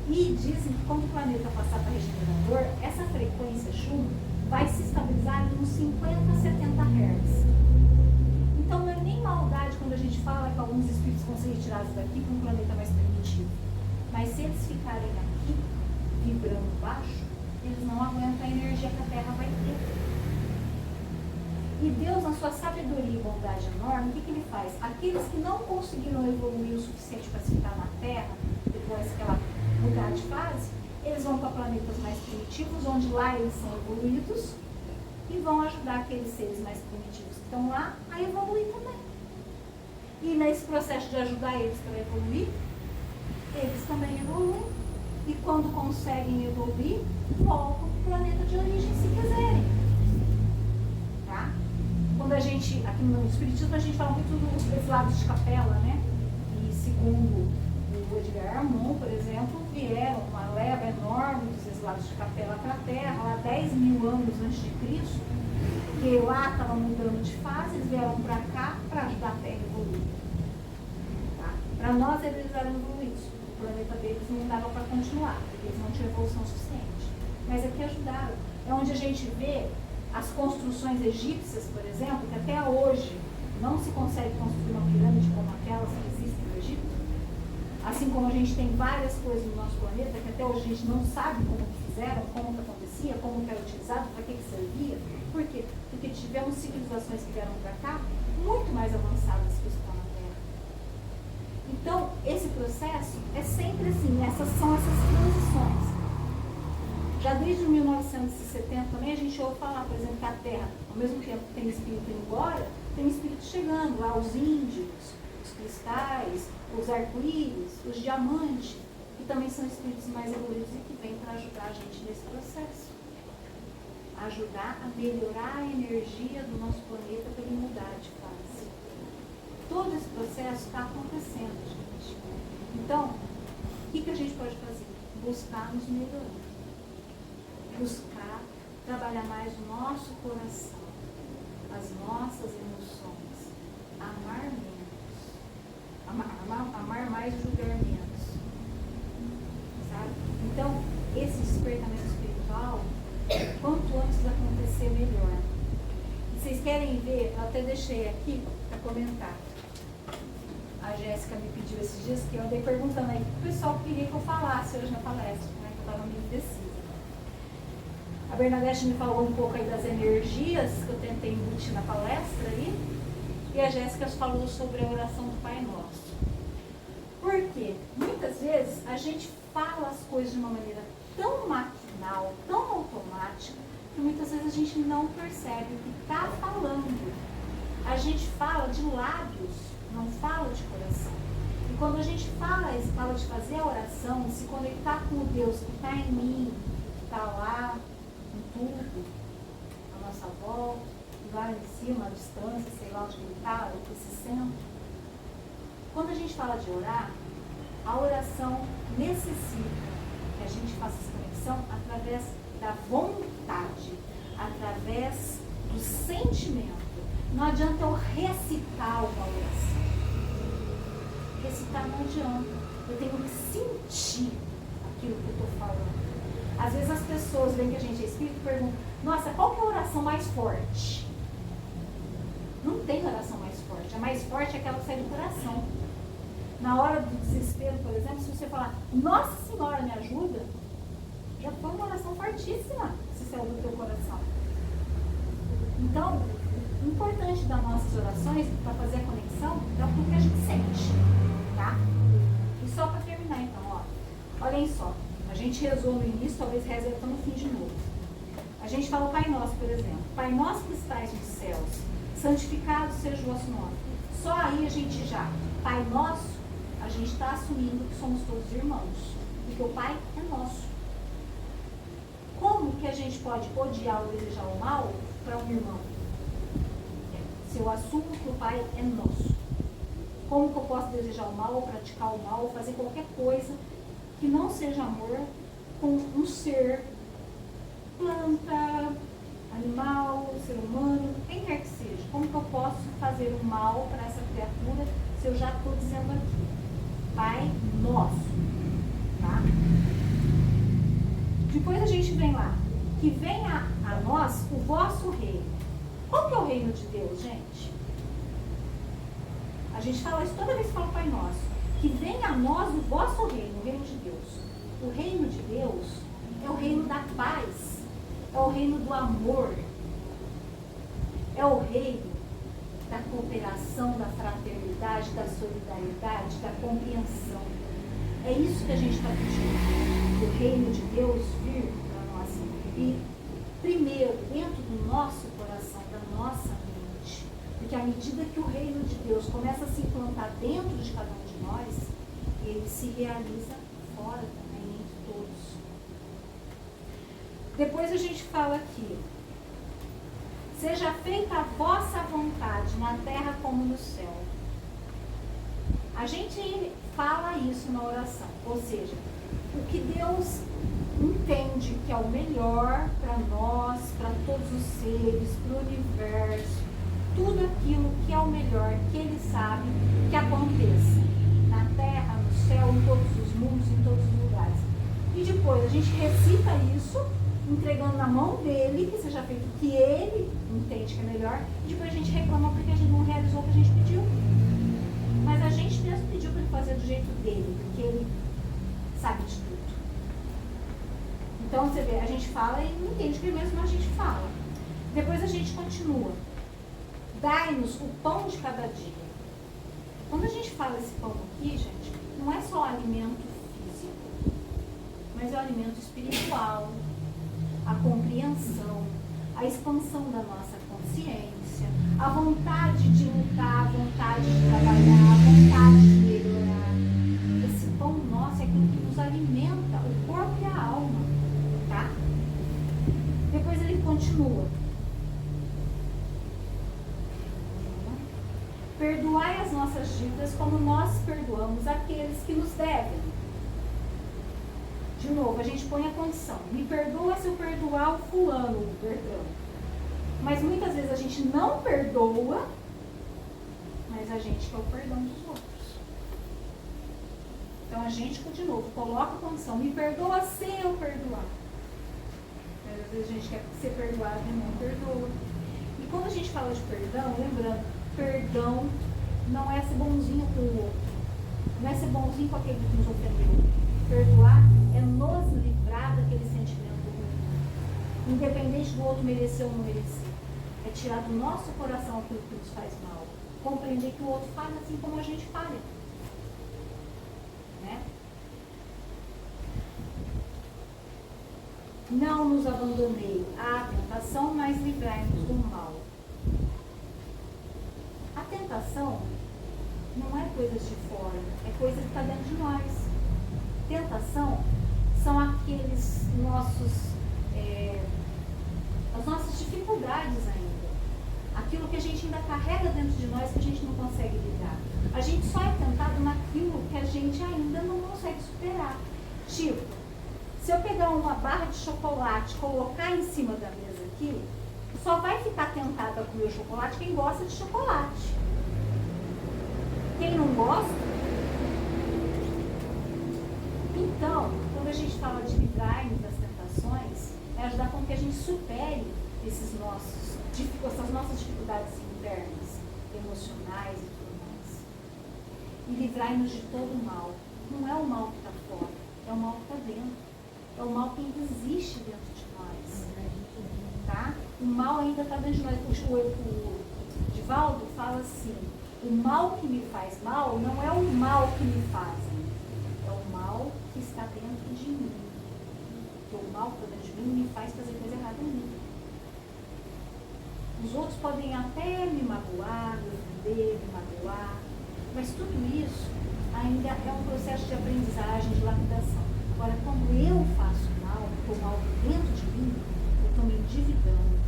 E dizem que quando o planeta passar para regenerador, essa frequência Schumann vai se estabilizar nos 50 a 70 Hz. Então não é nem maldade quando a gente fala que alguns espíritos vão ser retirados daqui para um planeta mais primitivo. Mas se eles ficarem aqui, vibrando baixo, eles não aguentam a energia que a Terra vai ter. E Deus, na sua sabedoria e bondade enorme, o que ele faz? Aqueles que não conseguiram evoluir o suficiente para se ficar na Terra, depois que ela mudar de fase, eles vão para planetas mais primitivos, onde lá eles são evoluídos, e vão ajudar aqueles seres mais primitivos que estão lá a evoluir também. E nesse processo de ajudar eles para evoluir, eles também evoluem. e quando conseguem evoluir, voltam para o planeta de origem se quiserem. Tá? Quando a gente, aqui no Espiritismo, a gente fala muito dos lados de capela, né? E segundo o Edgar Armon, por exemplo, vieram uma leva enorme dos exilados de capela para a Terra, lá 10 mil anos antes de Cristo, que lá estava mudando de fase, eles vieram para cá para ajudar a Terra a evoluir. Tá? Para nós, eles eram evoluídos. O planeta deles não dava para continuar, porque eles não tinham evolução suficiente. Mas aqui ajudaram. É onde a gente vê as construções egípcias, por exemplo, que até hoje não se consegue construir uma pirâmide como aquelas que existem no Egito. Assim como a gente tem várias coisas no nosso planeta que até hoje a gente não sabe como que fizeram, como que acontecia, como que era utilizado, para que servia. Por quê? Porque tivemos civilizações que vieram para cá muito mais avançadas que estão na Terra. Então, esse processo é sempre assim, são essas transições. Já desde 1970 também a gente ouve falar, por exemplo, que a Terra, ao mesmo tempo que tem espírito indo embora, tem espírito chegando, lá os índios, os cristais, os arco-íris, os diamantes, que também são espíritos mais evoluídos e que vêm para ajudar a gente nesse processo. Ajudar a melhorar a energia do nosso planeta para ele mudar de fase. Todo esse processo está acontecendo, gente. Então, o que a gente pode fazer? Buscar nos melhorar. Buscar trabalhar mais o nosso coração, as nossas emoções, amar menos, amar mais, julgar menos, sabe? Então, esse despertamento espiritual, quanto antes acontecer, melhor. E vocês querem ver, eu até deixei aqui para comentar. A Jéssica me pediu esses dias que eu andei perguntando aí o pessoal queria que eu falasse hoje na palestra, né, que eu estava meio indecisa. A Bernadette me falou um pouco aí das energias que eu tentei embutir na palestra aí, e a Jéssica falou sobre a oração do Pai Nosso. Por quê? Muitas vezes a gente fala as coisas de uma maneira tão maquinal, tão automática, que muitas vezes a gente não percebe o que está falando. A gente fala de lábios, não fala de coração. E quando a gente fala de fazer a oração, se conectar com o Deus que está em mim, que está lá, em tudo, à nossa volta, lá em cima, à distância, sei lá onde ele está, esse centro. Quando a gente fala de orar, a oração necessita que a gente faça essa conexão através da vontade, através do sentimento. Não adianta eu recitar uma oração. Recitar não adianta. Eu tenho que sentir aquilo que eu estou falando. Às vezes as pessoas veem que a gente é espírito e perguntam: nossa, qual que é a oração mais forte? Não tem oração mais forte. A mais forte é aquela que sai do coração. Na hora do desespero, por exemplo, se você falar: Nossa Senhora, me ajuda, já foi uma oração fortíssima se saiu do teu coração. Então, o importante das nossas orações, para fazer a conexão, é o que a gente sente. Tá? E só para terminar, então, ó, olhem só. A gente rezou no início, talvez reze até no fim de novo. A gente fala o Pai Nosso, por exemplo. Pai Nosso que estais nos céus, santificado seja o vosso nome. Só aí a gente já, Pai Nosso, a gente está assumindo que somos todos irmãos. Porque o Pai é nosso. Como que a gente pode odiar ou desejar o mal para um irmão? Se eu assumo que o Pai é nosso. Como que eu posso desejar o mal, ou praticar o mal, ou fazer qualquer coisa que não seja amor com um ser, planta, animal, ser humano, quem quer que seja. Como que eu posso fazer o mal para essa criatura se eu já estou dizendo aqui? Pai Nosso. Tá? Depois a gente vem lá. Que venha a nós o vosso reino. Qual que é o reino de Deus, gente? A gente fala isso toda vez que fala Pai Nosso. Que venha a nós o vosso reino, o reino de Deus. O reino de Deus é o reino da paz, é o reino do amor, é o reino da cooperação, da fraternidade, da solidariedade, da compreensão. É isso que a gente está pedindo, o reino de Deus vir para nós. E primeiro, dentro do nosso coração, da nossa mente. Porque à medida que o reino de Deus começa a se implantar dentro de cada um de nós, ele se realiza fora também, entre todos. Depois a gente fala aqui, seja feita a vossa vontade na terra como no céu. A gente fala isso na oração, ou seja, o que Deus entende que é o melhor para nós, para todos os seres, para o universo, tudo aquilo que é o melhor, que Ele sabe que aconteça na terra, no céu, em todos os mundos, em todos os lugares. E depois a gente recita isso, entregando na mão dele, que seja feito o que ele entende que é melhor, e depois a gente reclama porque a gente não realizou o que a gente pediu. Mas a gente mesmo pediu para ele fazer do jeito dele, porque ele sabe de tudo. Então você vê, a gente fala e não entende que mesmo a gente fala. Depois a gente continua. Dai-nos o pão de cada dia. Quando a gente fala esse pão aqui, gente, não é só o alimento físico, mas é o alimento espiritual, a compreensão, a expansão da nossa consciência, a vontade de lutar, a vontade de trabalhar, a vontade de melhorar. Esse pão nosso é aquilo que nos alimenta o corpo e a alma, tá? Depois ele continua. Perdoai as nossas dívidas como nós perdoamos aqueles que nos devem. De novo, a gente põe a condição. Me perdoa se eu perdoar o fulano, o perdão. Mas muitas vezes a gente não perdoa, mas a gente quer o perdão dos outros. Então a gente, de novo, coloca a condição. Me perdoa se eu perdoar. Mas às vezes a gente quer ser perdoado e não perdoa. E quando a gente fala de perdão, lembrando, perdão não é ser bonzinho com o outro. Não é ser bonzinho com aquele que nos ofendeu. Perdoar é nos livrar daquele sentimento ruim. Independente do outro merecer ou não merecer. É tirar do nosso coração aquilo que nos faz mal. Compreender que o outro falha assim como a gente falha. Né? Não nos abandonei à tentação, mas livrai-nos do mal. A tentação não é coisas de fora, é coisa que está dentro de nós. Tentação são aqueles as nossas dificuldades ainda. Aquilo que a gente ainda carrega dentro de nós que a gente não consegue lidar. A gente só é tentado naquilo que a gente ainda não consegue superar. Tipo, se eu pegar uma barra de chocolate e colocar em cima da mesa aqui, só vai ficar tentado a comer o chocolate quem gosta de chocolate. Quem não gosta? Então, quando a gente fala de livrar-nos das tentações, é ajudar com que a gente supere essas nossas dificuldades internas, emocionais e tudo mais. E livrar-nos de todo o mal. Não é o mal que está fora, é o mal que está dentro. É o mal que ainda existe dentro de nós. Tá? O mal ainda está dentro de nós. O Divaldo fala assim, o mal que me faz mal não é o mal que me fazem, é o mal que está dentro de mim. Porque o mal que está dentro de mim me faz fazer coisa errada em mim. Os outros podem até me magoar, me ofender, me magoar, mas tudo isso ainda é um processo de aprendizagem, de lapidação. Agora, quando eu faço mal, o mal dentro de mim, eu estou me endividando.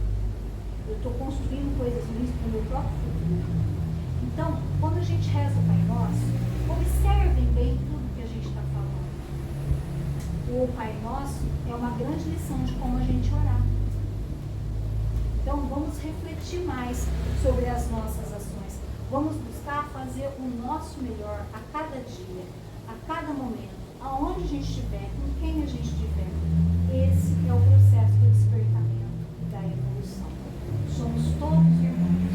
Eu estou construindo coisas ruins para o meu próprio futuro. Então, quando a gente reza o Pai Nosso, observem bem tudo que a gente está falando. O Pai Nosso é uma grande lição de como a gente orar. Então, vamos refletir mais sobre as nossas ações. Vamos buscar fazer o nosso melhor a cada dia, a cada momento, aonde a gente estiver, com quem a gente estiver. Esse é o processo do despertamento e da evolução. Somos todos irmãos.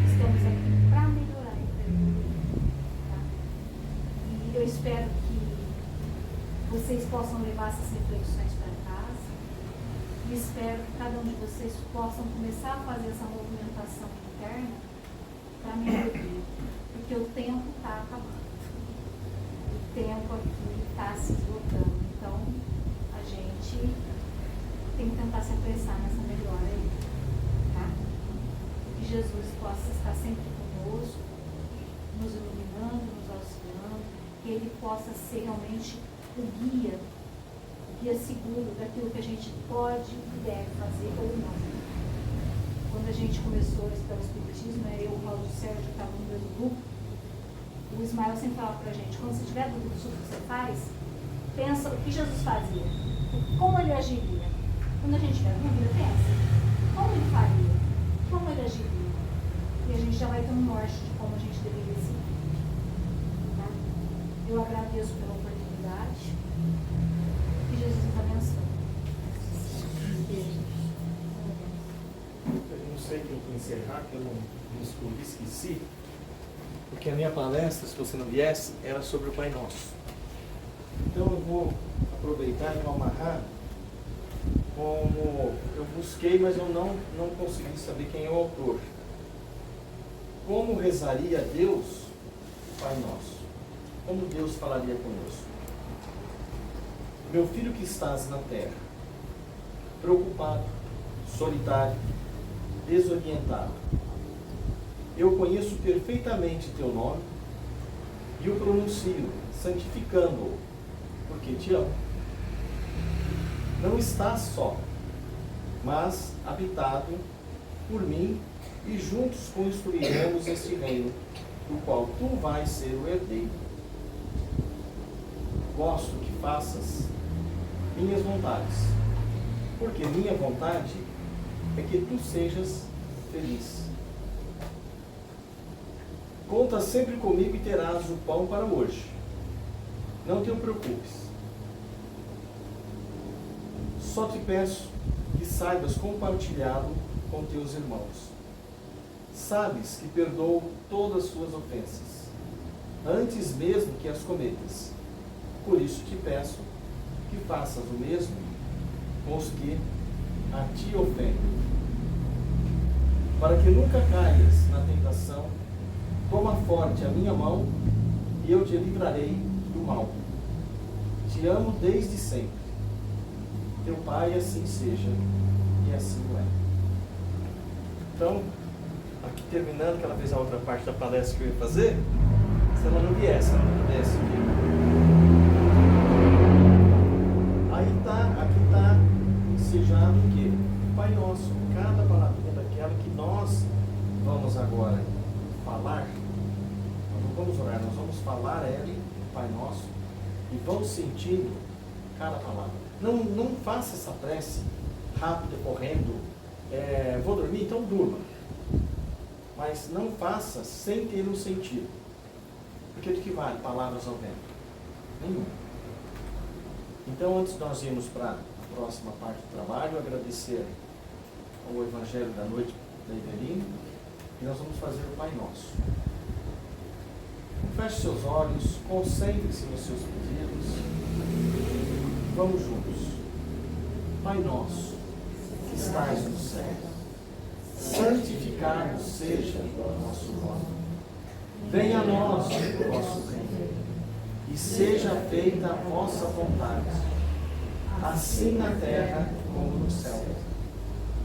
Estamos aqui para melhorar e para evoluir. Tá? E eu espero que vocês possam levar essas reflexões para casa. E espero que cada um de vocês possam começar a fazer essa movimentação interna para melhoria. Porque o tempo está acabando. O tempo aqui está se esgotando. Então, a gente tem que tentar se apressar nessa melhora aí. Tá? Que Jesus possa estar sempre conosco, nos iluminando, nos auxiliando, que Ele possa ser realmente o guia guia seguro daquilo que a gente pode e deve fazer ou não. Quando a gente começou a estudar o Espiritismo, eu, o Paulo e o Sérgio estavam no mesmo grupo, o Ismael sempre falava pra gente, quando você tiver dúvida sobre o que você faz, pensa o que Jesus fazia, como ele agiria. Quando a gente tiver dúvida, pensa, como ele faria, como ele agiria. E a gente já vai ter um norte de como a gente deveria seguir. Tá? Eu agradeço pela oportunidade. Que Jesus nos abençoe. Eu não sei quem que encerrar, que eu não esqueci. Porque a minha palestra, se você não viesse, era sobre o Pai Nosso. Então eu vou aproveitar e me amarrar como eu busquei, mas eu não consegui saber quem é o autor. Como rezaria Deus o Pai Nosso? Como Deus falaria conosco? Meu filho que estás na terra, preocupado, solitário, desorientado, eu conheço perfeitamente teu nome e o pronuncio, santificando-o, porque te amo. Não estás só, mas habitado por mim, e juntos construiremos este reino, do qual tu vais ser o herdeiro. Gosto que faças minhas vontades, porque minha vontade é que tu sejas feliz. Conta sempre comigo e terás o pão para hoje. Não te preocupes. Só te peço que saibas compartilhá-lo com teus irmãos. Sabes que perdoo todas as suas ofensas, antes mesmo que as cometas. Por isso te peço que faças o mesmo com os que a ti ofendem. Para que nunca caias na tentação, toma forte a minha mão e eu te livrarei do mal. Te amo desde sempre. Teu Pai assim seja, e assim o é. Então, aqui terminando, que ela fez a outra parte da palestra que eu ia fazer, se ela não viesse, ela não pudesse vir. Aqui está ensejado o quê? O Pai Nosso, cada palavrinha daquela que nós vamos agora falar, nós não vamos orar, nós vamos falar ela, o Pai Nosso, e vamos sentindo cada palavra. Não faça essa prece rápida, correndo, vou dormir, então durma. Mas não faça sem ter um sentido. Porque do que vale palavras ao vento? Nenhum. Então, antes de nós irmos para a próxima parte do trabalho, agradecer ao Evangelho da Noite da Ivelina, e nós vamos fazer o Pai Nosso. Feche seus olhos, concentre-se nos seus pedidos. Vamos juntos. Pai Nosso, que estais no céu, santificado seja o nosso nome. Venha a nós o vosso reino, e seja feita a vossa vontade, assim na terra como no céu.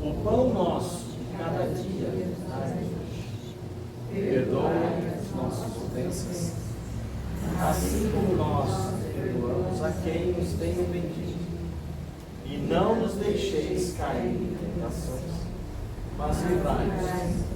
O pão nosso de cada dia dai-nos hoje. Perdoa as nossas ofensas, assim como nós perdoamos a quem nos tem ofendido. E não nos deixeis cair em tentações, mas livrai-nos